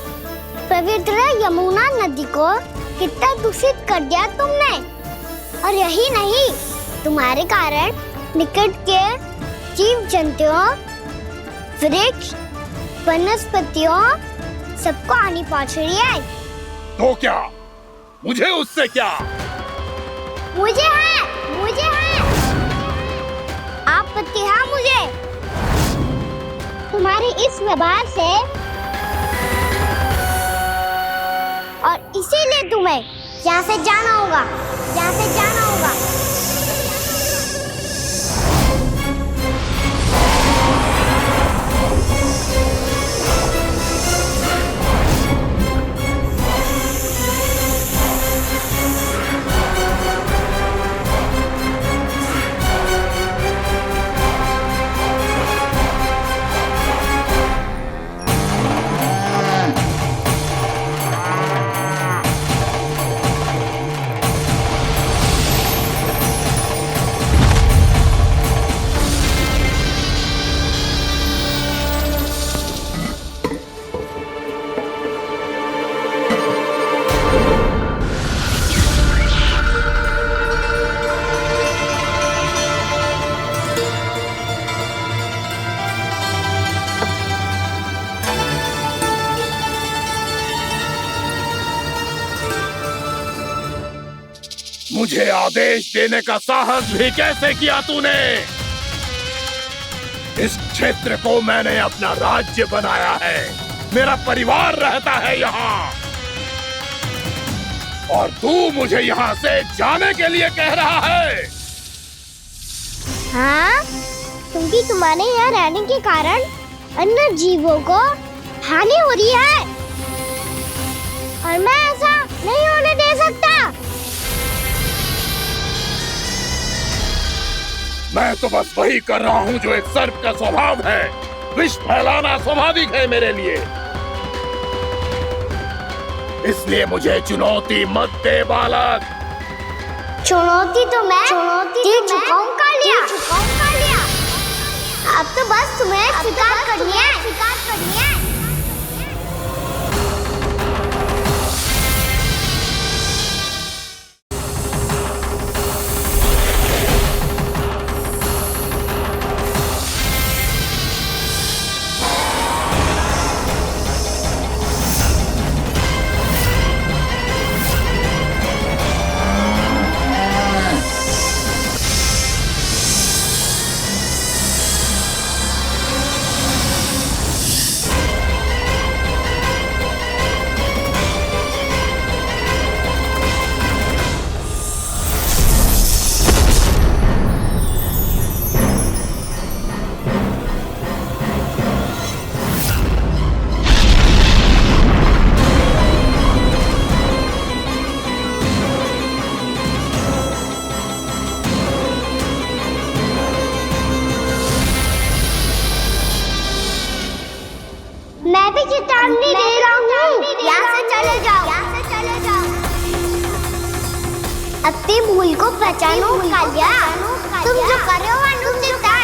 पवित्र यमुना नदी को कितना दूषित कर दिया तुमने। और यही नहीं, तुम्हारे कारण निकट के जीव जंतुओं, वृक्ष, वनस्पतियों सबको हानि पहुंच रही है। तो क्या, मुझे उससे क्या? मुझे है आप पति हाँ मुझे। तुम्हारे इस व्यवहार से और इसीलिए तुम्हें यहाँ से जाना होगा। मुझे आदेश देने का साहस भी कैसे किया तूने? इस क्षेत्र को मैंने अपना राज्य बनाया है, मेरा परिवार रहता है यहाँ, और तू मुझे यहाँ से जाने के लिए कह रहा है? हाँ, क्योंकि तुम्हारे यहाँ रहने के कारण अन्य जीवों को हानि हो रही है और मैं ऐसा नहीं होने दे सकता। मैं तो बस वही कर रहा हूँ जो एक सर्प का स्वभाव है। विष फैलाना स्वाभाविक है मेरे लिए, इसलिए मुझे चुनौती मत दे बालक। चुनौती तो मैं दे चुका हूँ कालिया। अब तो बस तुम्हें स्वीकार करनी है। मैं भी चेतावनी दे रहा हूँ, यहाँ से चले जाओ। अपनी भूल को पहचानो कालिया, तुम जो कर रहे हो अनुचित है।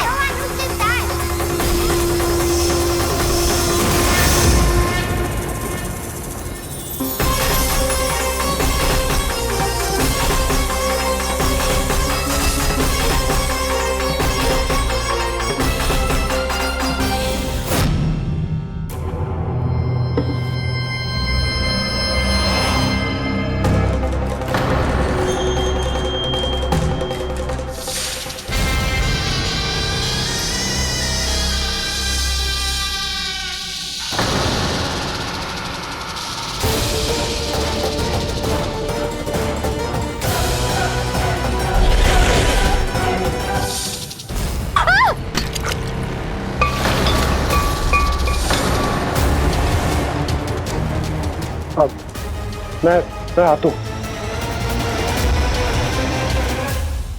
मैं आता हूँ।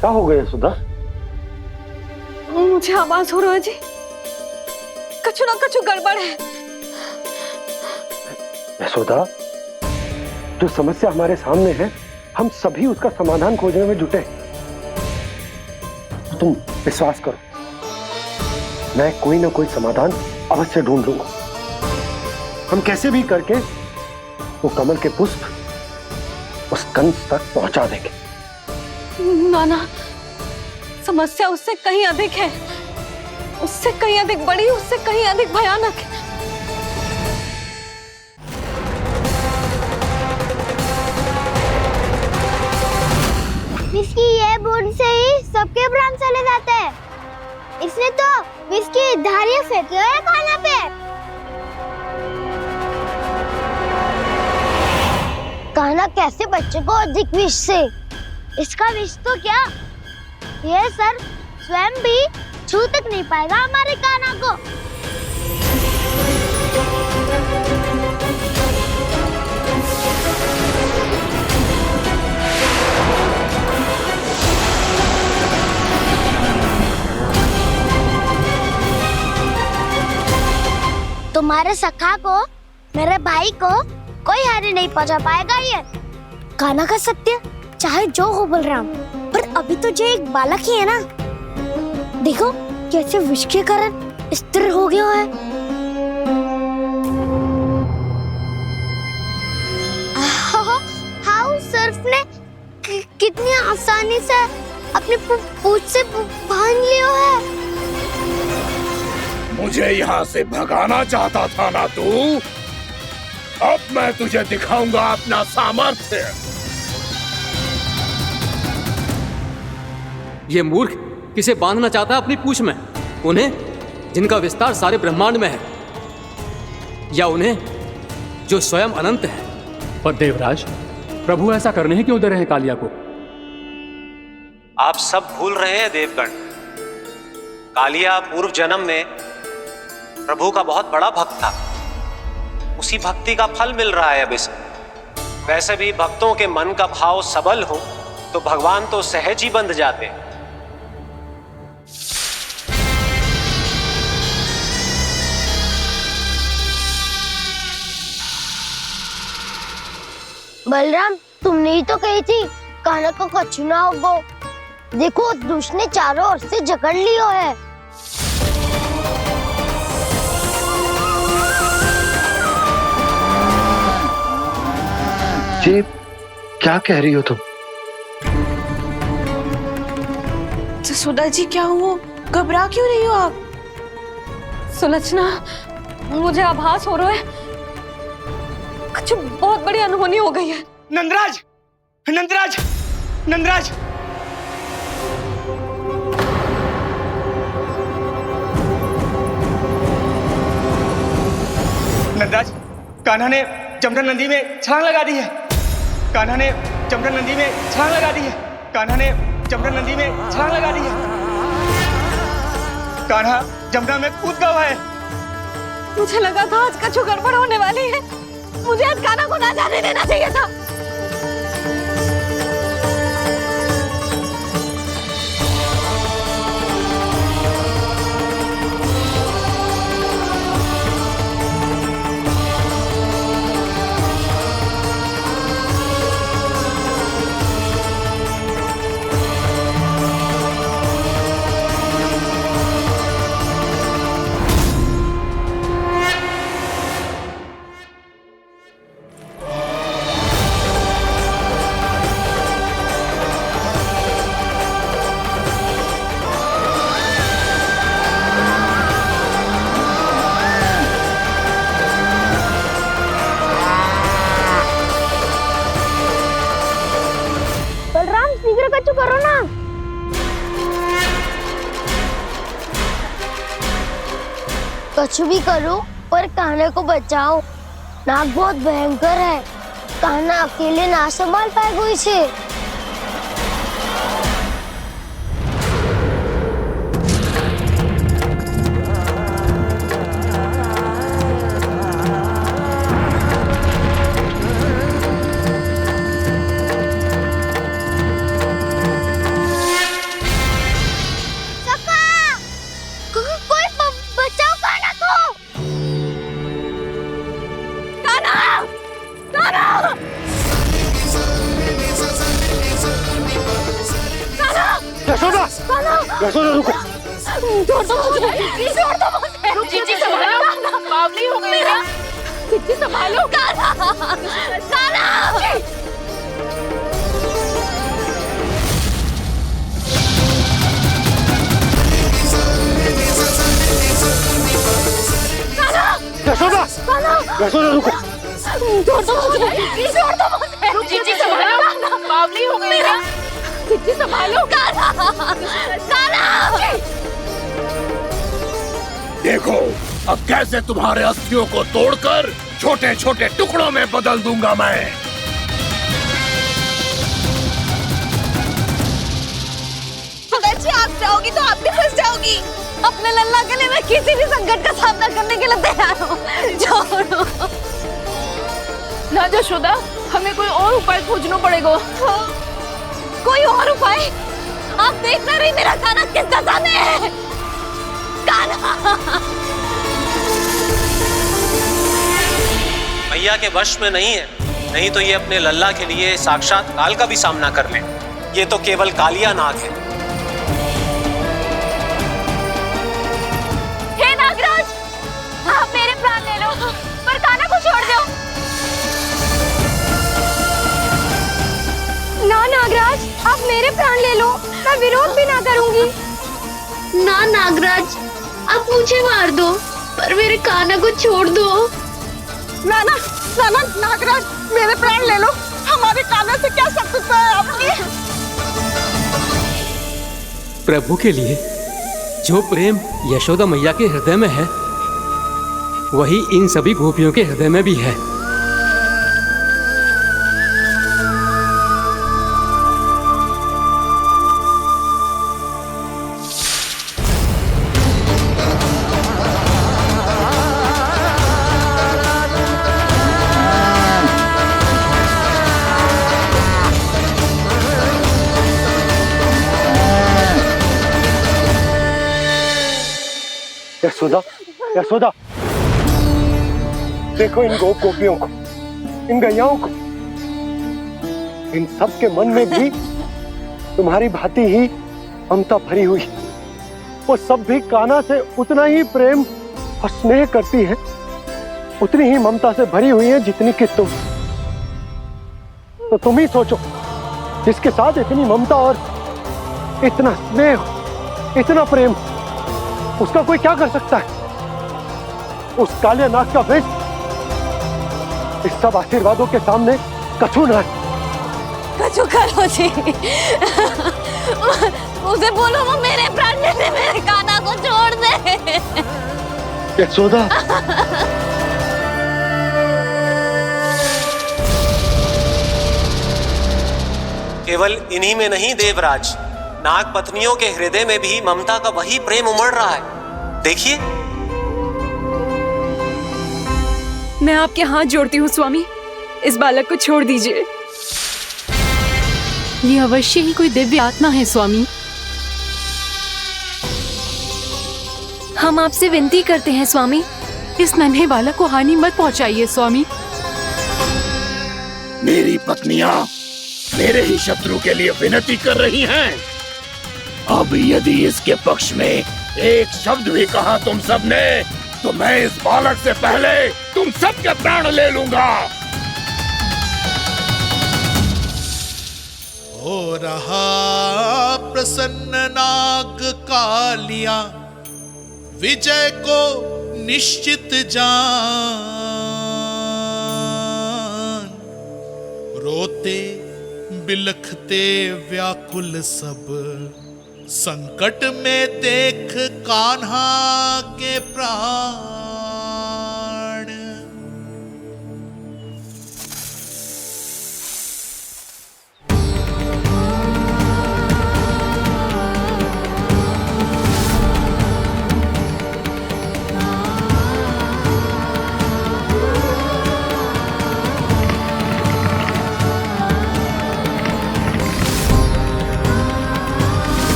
क्या हो गया सुधा? मुझे आवाज हो रहा है जी, कछु ना कछु गड़बड़ है। यशोदा, जो समस्या हमारे सामने है, हम सभी उसका समाधान खोजने में जुटे। तो तुम विश्वास करो, मैं कोई ना कोई समाधान अवश्य ढूंढ लूंगा। हम कैसे भी करके वो कमल के पुष्प उस कंस तक पहुंचा देंगे। नाना, समस्या उससे कहीं अधिक है, उससे कहीं अधिक बड़ी, उससे कहीं अधिक भयानक है। तो विस्की धारियां फेंकी है खाना पे। कान्हा कैसे बच्चे को अधिक विष से? इसका विष तो क्या, ये सर स्वयं भी छू तक नहीं पाएगा हमारे कान्हा को। तुम्हारे सखा को, मेरे भाई को कोई हानि नहीं पहुंचा पाएगा। ये कान्हा का सत्य चाहे जो हो बलराम, पर अभी तो जो एक बालक ही है ना। देखो कैसे विष के कारण स्थिर हो गया है। हाउ सर्फ ने कितनी आसानी से अपनी पूंछ से बांध लिया है। मुझे यहाँ से भगाना चाहता था ना तू? अब मैं तुझे दिखाऊंगा अपना सामर्थ्य। ये मूर्ख किसे बांधना चाहता है अपनी पूंछ में? उन्हें जिनका विस्तार सारे ब्रह्मांड में है, या उन्हें जो स्वयं अनंत है? पर देवराज, प्रभु ऐसा करने ही क्यों दे रहे हैं कालिया को? आप सब भूल रहे हैं देवगण। कालिया पूर्व जन्म में प्रभु का बहुत बड़ा भक्त था। उसी भक्ति का फल मिल रहा है अब इसे। वैसे भी भक्तों के मन का भाव सबल हो तो भगवान तो सहज ही बंध जाते हैं। बलराम, तुमने ही तो कही थी कान्हा को कछु ना होगो। देखो उस दुष्ट ने चारों ओर से जकड़ लियो है। ये क्या कह रही हो तुम? जसोदा जी क्या हुआ? घबरा क्यों रही हो आप? सुलक्षणा, मुझे आभास हो रहा है कुछ बहुत बड़ी अनहोनी हो गई है। नंदराज, नंदराज, नंदराज! नंदराज, कान्हा ने जमदग्नि नदी में छलांग लगा दी है। कान्हा ने जमदग्नि नदी में छलांग लगा दी है। कान्हा ने जमदग्नि नदी में छलांग लगा दी है। कान्हा जमुना में कूद गया है। मुझे लगा था आज कछु गड़बड़ होने वाली है। मुझे आज कान्हा को ना जाने देना चाहिए था। कछु करो ना। कछु भी करो पर कान्हा को बचाओ। नाग बहुत भयंकर है। कान्हा अकेले ना संभाल पाएगा इसे। यशोदा रुको। छोड़ दो मुझे, प्लीज छोड़ दो मुझे। जीजी संभालो, बावली हो गई है। जीजी संभालो। कान्हा, कान्हा। यशोदा, यशोदा रुको। छोड़ दो मुझे, प्लीज छोड़ दो मुझे। जीजी संभालो, बावली हो गई है। जीजी संभालो। कान्हा, कान्हा। देखो अब कैसे तुम्हारे अस्थियों को तोड़कर छोटे छोटे टुकड़ों में बदल दूंगा मैं। जी आप जाओगी तो आप भी फंस जाओगी। अपने लल्ला के लिए मैं किसी भी संकट का सामना करने के लिए तैयार हूँ। छोड़ो ना यशोदा, हमें कोई और उपाय खोजना पड़ेगा। कोई और उपाय? आप देख ना रही मेरा कान्हा किस दशा में है। कान्हा मैया के वश में नहीं है, नहीं तो ये अपने लल्ला के लिए साक्षात काल का भी सामना कर ले। ये तो केवल कालिया नाग है। हे नागराज, आप मेरे प्राण ले लो पर कान्हा को छोड़ दो। ना नागराज, आप मेरे प्राण ले लो, मैं विरोध भी ना करूंगी। ना नागराज, आप मुझे मार दो पर मेरे कान्हा को छोड़ दो। ना ना ना ना नागराज, मेरे प्राण ले लो, हमारे कान्हा से क्या शत्रुता है आपकी? प्रभु के लिए जो प्रेम यशोदा मैया के हृदय में है, वही इन सभी गोपियों के हृदय में भी है। यशोदा, यशोदा, देखो इन गोपियों को, इन गैयाओं को, इन सब के मन में भी तुम्हारी भांति ही ममता भरी हुई। वो सब भी कान्हा से उतना ही प्रेम और स्नेह करती है, उतनी ही ममता से भरी हुई है जितनी कि तुम। तो तुम ही सोचो, जिसके साथ इतनी ममता और इतना स्नेह, इतना प्रेम, उसका कोई क्या कर सकता है? उस काले नाग का वेश इस सब आशीर्वादों के सामने कछु न है। कछु करो जी। उसे बोलो वो मेरे प्राण ले ले, मेरे कान्हा को छोड़ दे। यशोदा, केवल इन्हीं में नहीं देवराज, नाग पत्नियों के हृदय में भी ममता का वही प्रेम उमड़ रहा है। देखिए। मैं आपके हाथ जोड़ती हूँ स्वामी, इस बालक को छोड़ दीजिए। ये अवश्य ही कोई दिव्य आत्मा है स्वामी। हम आपसे विनती करते हैं स्वामी, इस नन्हे बालक को हानि मत पहुंचाइए स्वामी। मेरी पत्नियां मेरे ही शत्रु के लिए विनती कर रही हैं। अब यदि इसके पक्ष में एक शब्द भी कहा तुम सबने, तो मैं इस बालक से पहले तुम सबके प्राण ले लूंगा। हो रहा प्रसन्न नाग कालिया, विजय को निश्चित जान। रोते बिलखते व्याकुल सब, संकट में देख कान्हा के प्राण।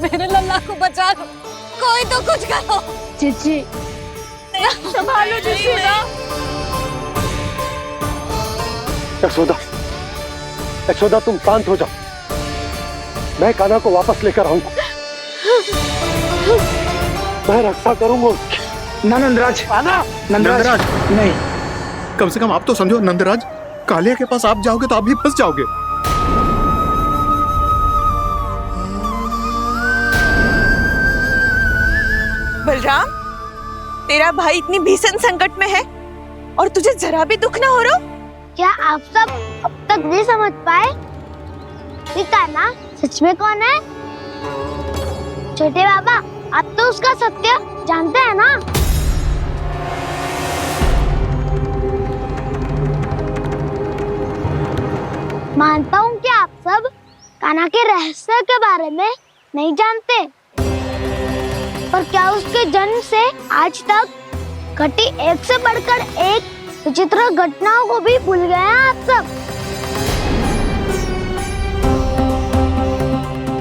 मेरे लल्ला को बचा लो, कोई तो कुछ करो। जीजी संभालो यशोदा। यशोदा, यशोदा तुम शांत हो जाओ, मैं कान्हा को वापस लेकर आऊंगा। मैं रक्षा करूंगा उसकी। ना नंदराज, नंदराज नहीं, कम से कम आप तो समझो नंदराज, कालिया के पास आप जाओगे तो आप भी फंस जाओगे। बलराम, तेरा भाई इतनी भीषण संकट में है और तुझे जरा भी दुख ना हो रहा? क्या आप सब अब तक नहीं समझ पाए कि कान्हा सच में कौन है? छोटे बाबा, आप तो उसका सत्य जानते हैं ना? मानता हूँ कि आप सब कान्हा के रहस्य के बारे में नहीं जानते, पर क्या उसके जन्म से आज तक घटी एक से बढ़कर एक विचित्र घटनाओं को भी भूल गए हैं आप सब?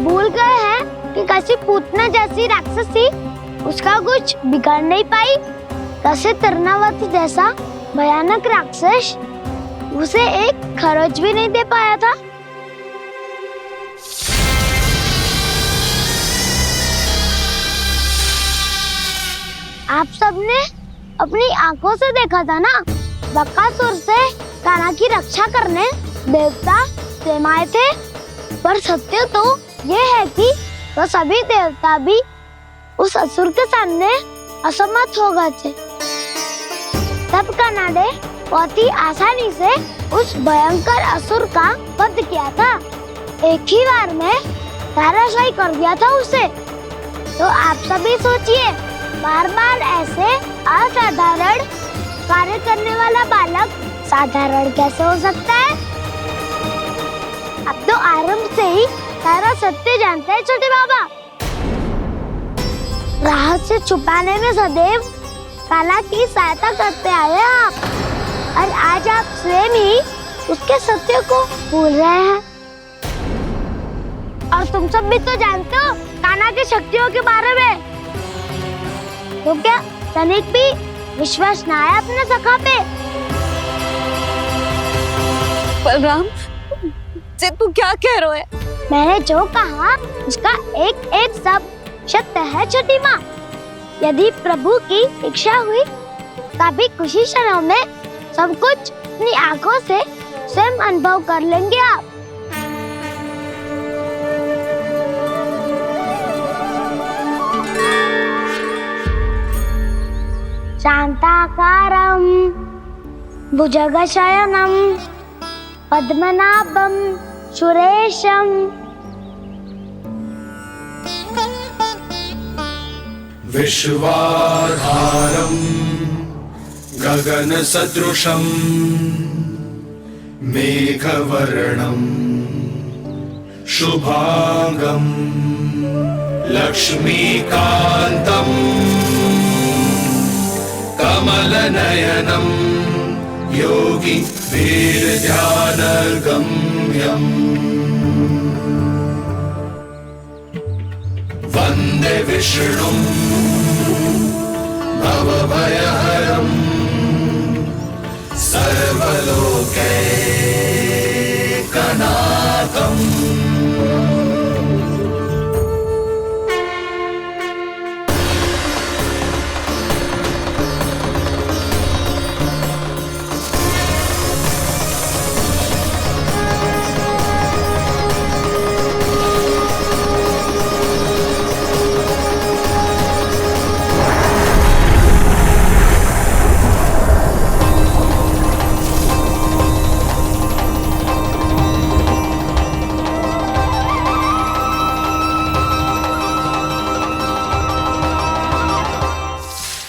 भूल गए हैं कि कैसी पूतना जैसी राक्षसी उसका कुछ बिगाड़ नहीं पाई, कैसे तरनावती जैसा भयानक राक्षस उसे एक खरोच भी नहीं दे पाया था। आप सबने अपनी आंखों से देखा था ना, बकासुर से कान्हा की रक्षा करने देवता स्वयं आए थे, पर सत्य तो ये है कि वो सभी देवता भी उस असुर के सामने असमर्थ हो गए थे। तब कान्हा ने बहुत ही आसानी से उस भयंकर असुर का वध किया था, एक ही बार में धराशायी कर दिया था उसे। तो आप सभी सोचिए, बार बार ऐसे असाधारण कार्य करने वाला बालक साधारण कैसे हो सकता है? अब तो आरंभ से ही सारा सत्य जानते हैं छोटे बाबा। रहस्य छुपाने में सदैव कान्हा की सहायता करते आए हैं आप, और आज आप स्वयं ही उसके सत्य को भूल रहे हैं। और तुम सब भी तो जानते हो कान्हा की शक्तियों के बारे में, तो क्या तनिक भी विश्वास ना है अपने सखा पे? बलराम, जे तू क्या कह रहा है? मैंने जो कहा उसका एक एक शब्द सत्य है छोटी माँ। यदि प्रभु की इच्छा हुई तभी कुछ ही क्षणों में सब कुछ अपनी आंखों से स्वयं अनुभव कर लेंगे आप। शांताकारं भुजगशयनं पद्मनाभं सुरेशं विश्वाधारं गगनसदृशं मेघवर्णं शुभांगं लक्ष्मीकान्तं कमलनयनं योगी वीरध्यानगम्यं वन्दे विष्णुं भवभयहरं सर्वलोकैकनाथम्।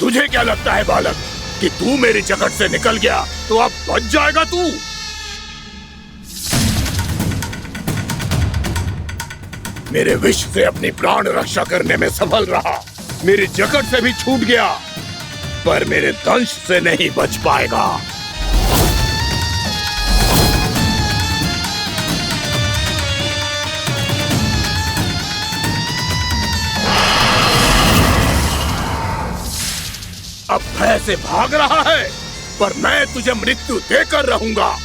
तुझे क्या लगता है बालक कि तू मेरी जगत से निकल गया तो अब बच जाएगा तू? मेरे विष से अपनी प्राण रक्षा करने में सफल रहा, मेरी जगत से भी छूट गया, पर मेरे दंश से नहीं बच पाएगा। अब भय से भाग रहा है, पर मैं तुझे मृत्यु देकर रहूंगा।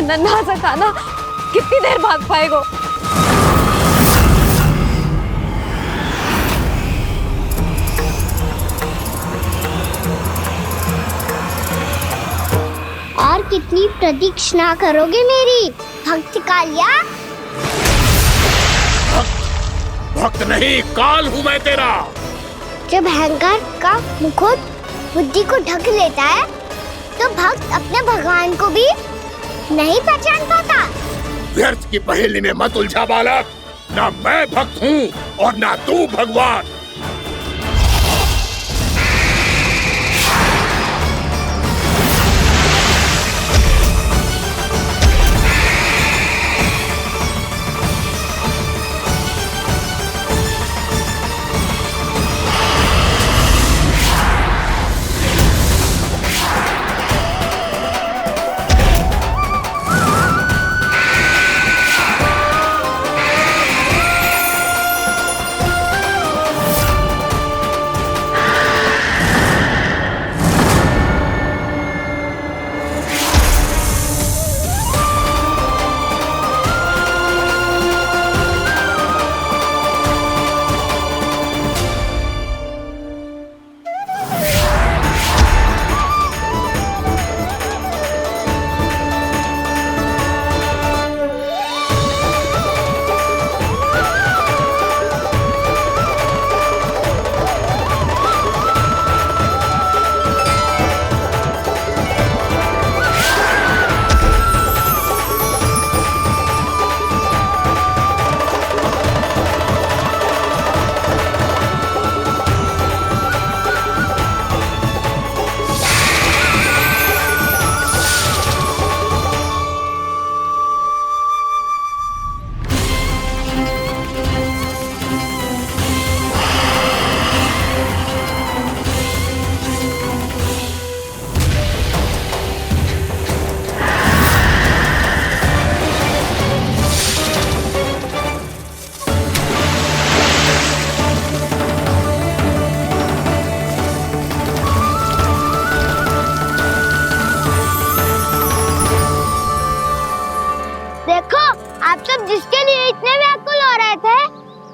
नन्हा सा कान्हा कितनी देर भाग पाएगा? और कितनी प्रतीक्षा करोगे मेरी भक्त कालिया? भक्त नहीं, काल हूँ मैं तेरा। जब अहंकार का मुकुट बुद्धि को ढक लेता है तो भक्त अपने भगवान को भी नहीं पहचान पाता। व्यर्थ की पहेली में मत उलझा बालक। ना मैं भक्त हूँ और ना तू भगवान।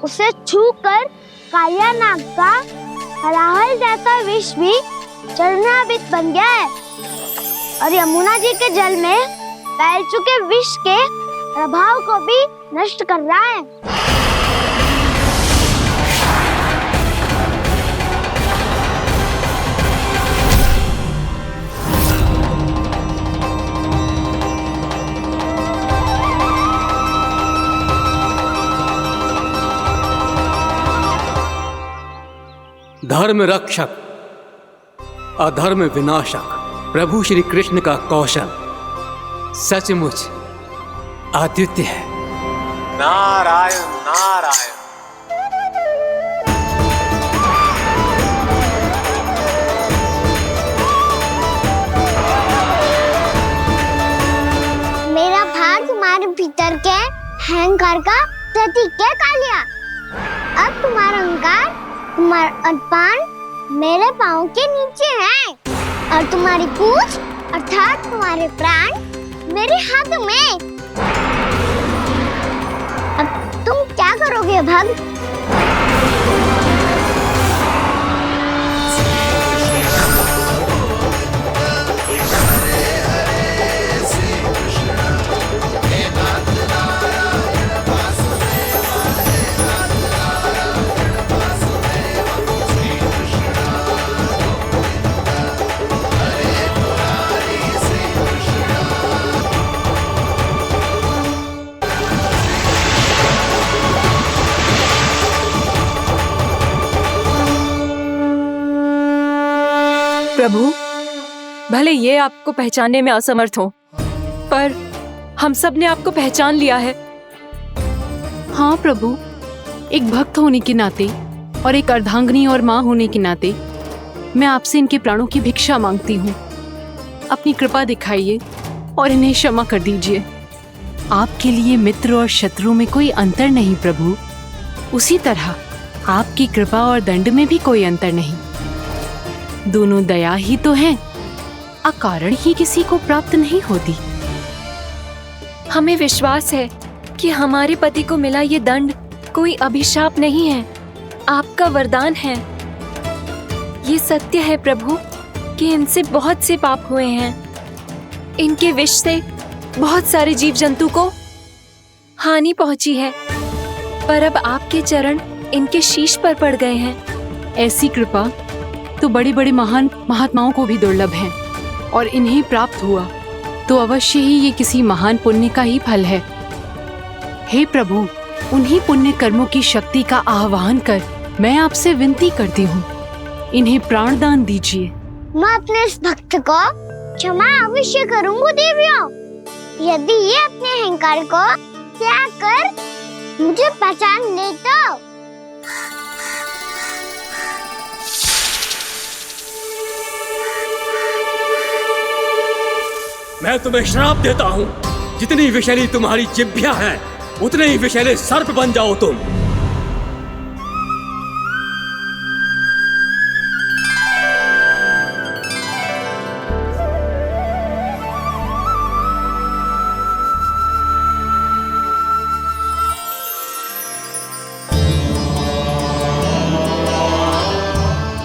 उसे छूकर कालिया नाग का हलाहल जैसा विष भी चरणामृत बन गया है और यमुना जी के जल में फैल चुके विष के प्रभाव को भी नष्ट कर रहा है। धर्म रक्षक अधर्म विनाशक प्रभु श्री कृष्ण का कौशल सचमुच अद्वितीय है। नारायण नारायण। मेरा भाग तुम्हारे भीतर के अहंकार का प्रतीक है कालिया। अब तुम्हारा अहंकार, तुम्हारा अनपान मेरे पाँव के नीचे है और तुम्हारी पूंछ अर्थात तुम्हारे प्राण मेरे हाथ में। अब तुम क्या करोगे भक्त? प्रभु, भले ये आपको पहचानने में असमर्थ हो, पर हम सब ने आपको पहचान लिया है। हाँ प्रभु, एक भक्त होने के नाते और एक अर्धांगिनी और माँ होने के नाते मैं आपसे इनके प्राणों की भिक्षा मांगती हूँ। अपनी कृपा दिखाइए और इन्हें क्षमा कर दीजिए। आपके लिए मित्र और शत्रु में कोई अंतर नहीं प्रभु। उसी तरह आपकी कृपा और दंड में भी कोई अंतर नहीं। दोनों दया ही तो हैं, अकारण ही किसी को प्राप्त नहीं होती। हमें विश्वास है कि हमारे पति को मिला ये दंड कोई अभिशाप नहीं है, आपका वरदान है। ये सत्य है प्रभु कि इनसे बहुत से पाप हुए हैं। इनके विष से बहुत सारे जीव जंतु को हानि पहुंची है, पर अब आपके चरण इनके शीश पर पड़ गए हैं। ऐसी कृपा तो बड़े बड़े महान महात्माओं को भी दुर्लभ है, और इन्हें प्राप्त हुआ तो अवश्य ही ये किसी महान पुण्य का ही फल है। हे प्रभु, उन्हीं पुण्य कर्मों की शक्ति का आह्वान कर मैं आपसे विनती करती हूँ, इन्हें प्राणदान दीजिए। मैं अपने इस भक्त को क्षमा अवश्य करूंगी देवियों, यदि ये अपने अहंकार को त्याग कर मुझे पहचान ले तो। मैं तुम्हें श्राप देता हूँ, जितनी विषैली तुम्हारी जिह्वा है उतने ही विषैले सर्प बन जाओ तुम।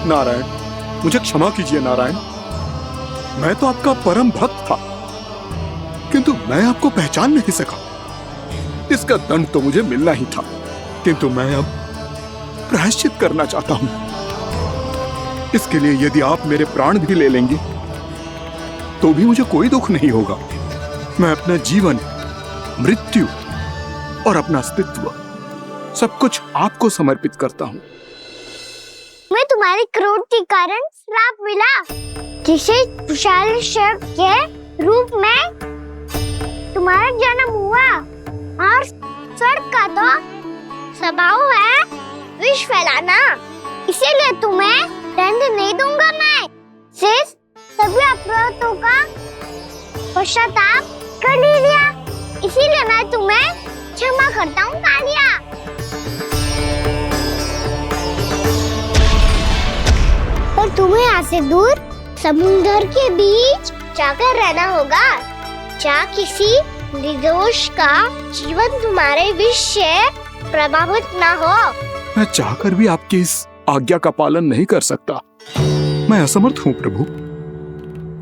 नारायण, मुझे क्षमा कीजिए नारायण। मैं तो आपका परम भक्त था, किंतु मैं आपको पहचान नहीं सका। इसका दंड तो मुझे मिलना ही था, किंतु मैं अब प्रायश्चित करना चाहता हूं। इसके लिए यदि आप मेरे प्राण भी ले लेंगे तो भी मुझे कोई दुख नहीं होगा। मैं अपना जीवन, मृत्यु और अपना अस्तित्व सब कुछ आपको समर्पित करता हूं। मैं तुम्हारे क्रोध के कारण श्राप मिला, जिसे विशाल सर्प के रूप में तुम्हारा जन्म हुआ, और सर्प का तो स्वभाव है विष फैलाना, इसीलिए तुम्हें दंड नहीं दूंगा। मैं सिर्फ सभी अपराधों का पश्चाताप कर लिया, इसीलिए मैं तुम्हें क्षमा करता हूँ कालिया। पर तुम्हें यहाँ से दूर समुद्र के बीच जाकर रहना होगा, जहाँ किसी निर्दोष का जीवन तुम्हारे विष से प्रभावित न हो। मैं चाहकर भी आपकी इस आज्ञा का पालन नहीं कर सकता। मैं असमर्थ हूँ प्रभु,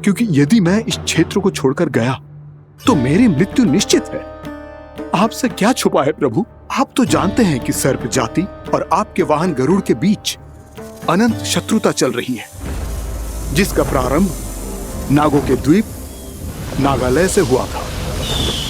क्योंकि यदि मैं इस क्षेत्र को छोड़कर गया तो मेरी मृत्यु निश्चित है। आपसे क्या छुपा है प्रभु? आप तो जानते हैं कि सर्प जाति और आपके वाहन गरुड़ के बीच अनंत शत्रुता चल रही है, जिसका प्रारंभ नागों के द्वीप नागालय से हुआ था।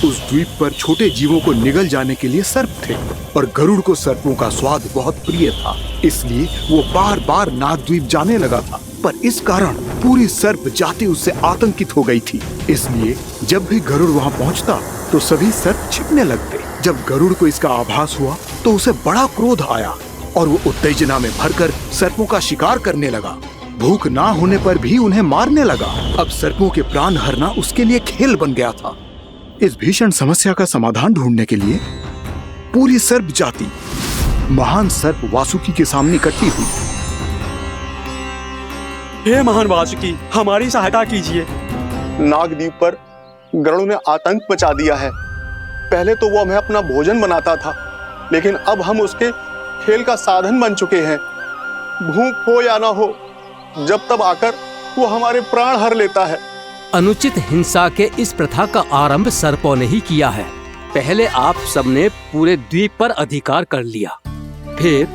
उस द्वीप पर छोटे जीवों को निगल जाने के लिए सर्प थे, और गरुड़ को सर्पों का स्वाद बहुत प्रिय था, इसलिए वो बार बार नागद्वीप जाने लगा था। पर इस कारण पूरी सर्प जाति उससे आतंकित हो गई थी, इसलिए जब भी गरुड़ वहाँ पहुँचता तो सभी सर्प छिपने लगते। जब गरुड़ को इसका आभास हुआ तो उसे बड़ा क्रोध आया, और वो उत्तेजना में भरकर सर्पों का शिकार करने लगा। भूख ना होने पर भी उन्हें मारने लगा। अब सर्पों के प्राण हरना उसके लिए खेल बन गया था। इस भीषण समस्या का समाधान ढूंढने के लिए पूरी सर्प जाति महान सर्प वासुकी के सामने इकट्ठी हुई। हे महान वासुकी, हमारी सहायता कीजिए। नागद्वीप पर गरुड़ ने आतंक मचा दिया है। पहले तो वो हमें अपना भोजन बनाता था, लेकिन अब हम उसके खेल का साधन बन चुके हैं। भूख हो या ना हो, जब तब आकर वो हमारे प्राण हर लेता है। अनुचित हिंसा के इस प्रथा का आरंभ सर्पों ने ही किया है। पहले आप सबने पूरे द्वीप पर अधिकार कर लिया, फिर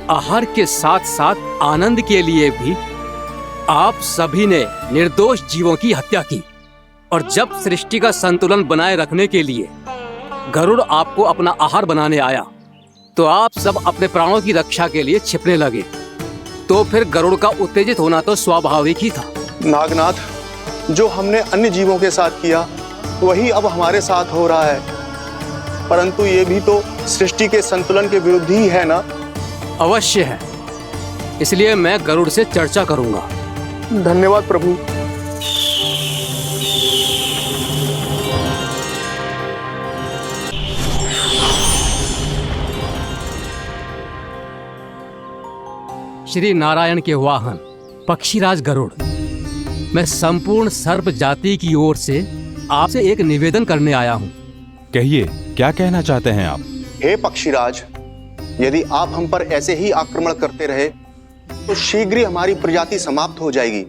आहार के साथ साथ आनंद के लिए भी आप सभी ने निर्दोष जीवों की हत्या की। और जब सृष्टि का संतुलन बनाए रखने के लिए गरुड़ आपको अपना आहार बनाने आया, तो आप सब अपने प्राणों की रक्षा के लिए छिपने लगे। तो फिर गरुड़ का उत्तेजित होना तो स्वाभाविक ही था। नागनाथ, जो हमने अन्य जीवों के साथ किया वही अब हमारे साथ हो रहा है, परंतु ये भी तो सृष्टि के संतुलन के विरुद्ध ही है ना? अवश्य है, इसलिए मैं गरुड़ से चर्चा करूंगा। धन्यवाद प्रभु। श्री नारायण के वाहन पक्षीराज गरुड़, मैं संपूर्ण सर्प जाति की ओर से आपसे एक निवेदन करने आया हूँ। कहिए, क्या कहना चाहते हैं आप? हे पक्षीराज, यदि आप हम पर ऐसे ही आक्रमण करते रहे तो शीघ्र ही हमारी प्रजाति समाप्त हो जाएगी।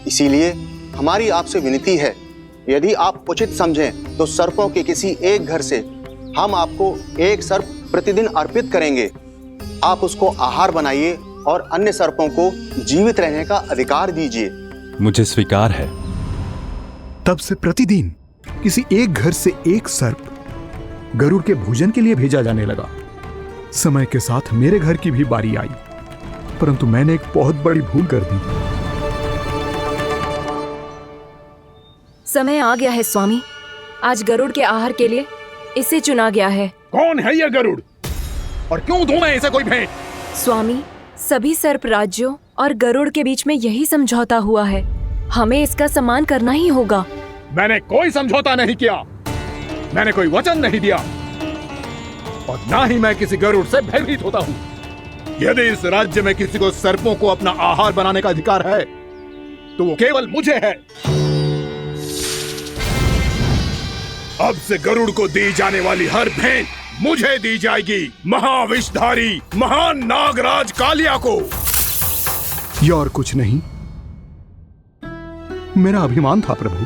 इसीलिए हमारी आपसे विनती है, यदि आप उचित समझें तो सर्पों के किसी एक घर से हम आपको एक सर्प प्रतिदिन अर्पित करेंगे। आप उसको आहार बनाइए और अन्य सर्पों को जीवित रहने का अधिकार दीजिए। मुझे स्वीकार है। तब से प्रतिदिन किसी एक घर से एक सर्प गरुड़ के भोजन के लिए भेजा जाने लगा। समय के साथ मेरे घर की भी बारी आई, परंतु मैंने एक बहुत बड़ी भूल कर दी। समय आ गया है स्वामी, आज गरुड़ के आहार के लिए इसे चुना गया है। कौन है यह गरुड़ और क्यों दूं मैं इसे कोई भेंट? स्वामी, सभी सर्प राज्यों और गरुड़ के बीच में यही समझौता हुआ है, हमें इसका सम्मान करना ही होगा। मैंने कोई समझौता नहीं किया, मैंने कोई वचन नहीं दिया और ना ही मैं किसी गरुड़ से भयभीत होता हूँ। यदि इस राज्य में किसी को सर्पों को अपना आहार बनाने का अधिकार है तो वो केवल मुझे है। अब से गरुड़ को दी जाने वाली हर भेंट मुझे दी जाएगी, महाविषधारी महान नागराज कालिया को। यह और कुछ नहीं, मेरा अभिमान था प्रभु,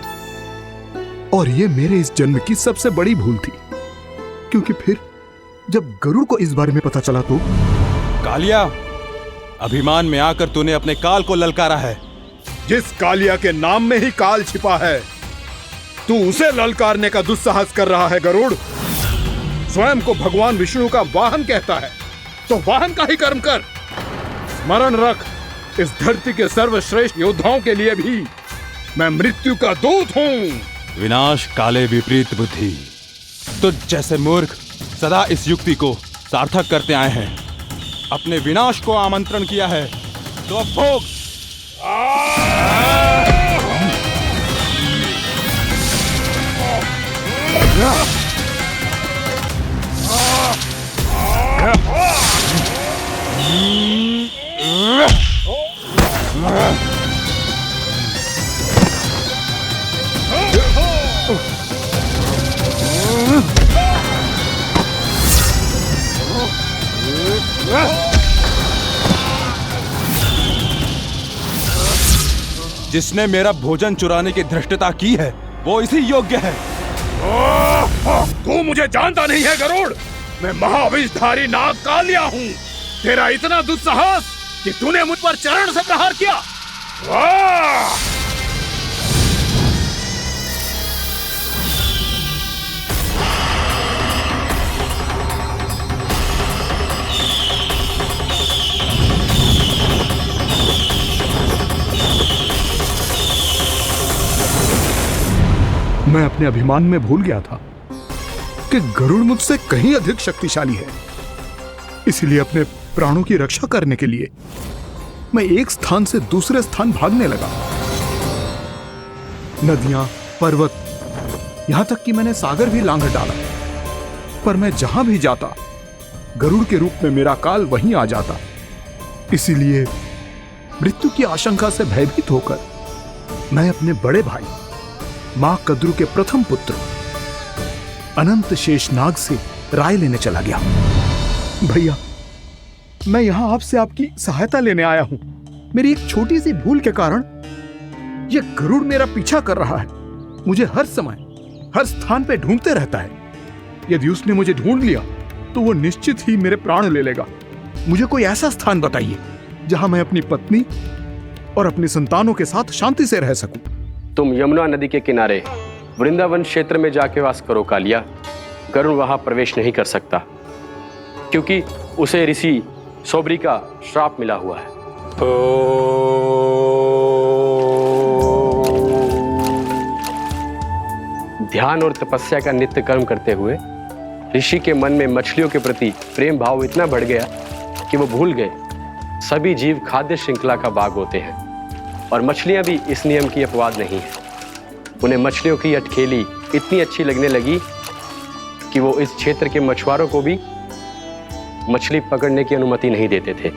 और यह मेरे इस जन्म की सबसे बड़ी भूल थी, क्योंकि फिर जब गरुड़ को इस बारे में पता चला तो। कालिया, अभिमान में आकर तूने अपने काल को ललकारा है। जिस कालिया के नाम में ही काल छिपा है, तू उसे ललकारने का दुस्साहस कर रहा है गरुड़। स्वयं को भगवान विष्णु का वाहन कहता है तो वाहन का ही कर्म कर। स्मरण रख, इस धरती के सर्वश्रेष्ठ योद्धाओं के लिए भी मैं मृत्यु का दूत हूँ। विनाश काले विपरीत बुद्धि। तो जैसे मूर्ख सदा इस युक्ति को सार्थक करते आए हैं, अपने विनाश को आमंत्रण किया है तो अब भोग। जिसने मेरा भोजन चुराने की धृष्टता की है वो इसी योग्य है। तू मुझे जानता नहीं है गरुड़, मैं महाविषधारी नाग कालिया हूँ। तेरा इतना दुस्साहस कि तूने मुझ पर चरण से प्रहार किया। मैं अपने अभिमान में भूल गया था कि गरुड़ मुझसे कहीं अधिक शक्तिशाली है। इसलिए अपने प्राणों की रक्षा करने के लिए मैं एक स्थान से दूसरे स्थान भागने लगा। नदियां, पर्वत, यहां तक कि मैंने सागर भी लांघ डाला, पर मैं जहां भी जाता गरुड़ के रूप में मेरा काल वहीं आ जाता। इसीलिए मृत्यु की आशंका से भयभीत होकर मैं अपने बड़े भाई मां कद्रू के प्रथम पुत्र अनंत शेषनाग से राय लेने चला गया। भैया, मैं यहां आपसे आपकी सहायता लेने आया हूं। मेरी एक छोटी सी भूल के कारण यह गरुड़ मेरा पीछा कर रहा है, मुझे हर समय हर स्थान पे ढूंढते रहता है। यदि उसने मुझे ढूंढ लिया तो वो निश्चित ही मेरे प्राण ले लेगा। मुझे कोई ऐसा स्थान बताइए जहां मैं अपनी पत्नी और अपनी संतानों के साथ शांति से रह सकूं। तुम यमुना नदी के किनारे वृंदावन क्षेत्र में जाके वास करो कालिया। गरुड़ वहां प्रवेश नहीं कर सकता क्योंकि उसे ऋषि सोबरी का श्राप मिला हुआ है। ध्यान और तपस्या का नित्य कर्म करते हुए ऋषि के मन में मछलियों के प्रति प्रेम भाव इतना बढ़ गया कि वो भूल गए सभी जीव खाद्य श्रृंखला का भाग होते हैं और मछलियां भी इस नियम की अपवाद नहीं है। उन्हें मछलियों की अटखेली इतनी अच्छी लगने लगी कि वो इस क्षेत्र के मछुआरों को भी मछली पकड़ने की अनुमति नहीं देते थे।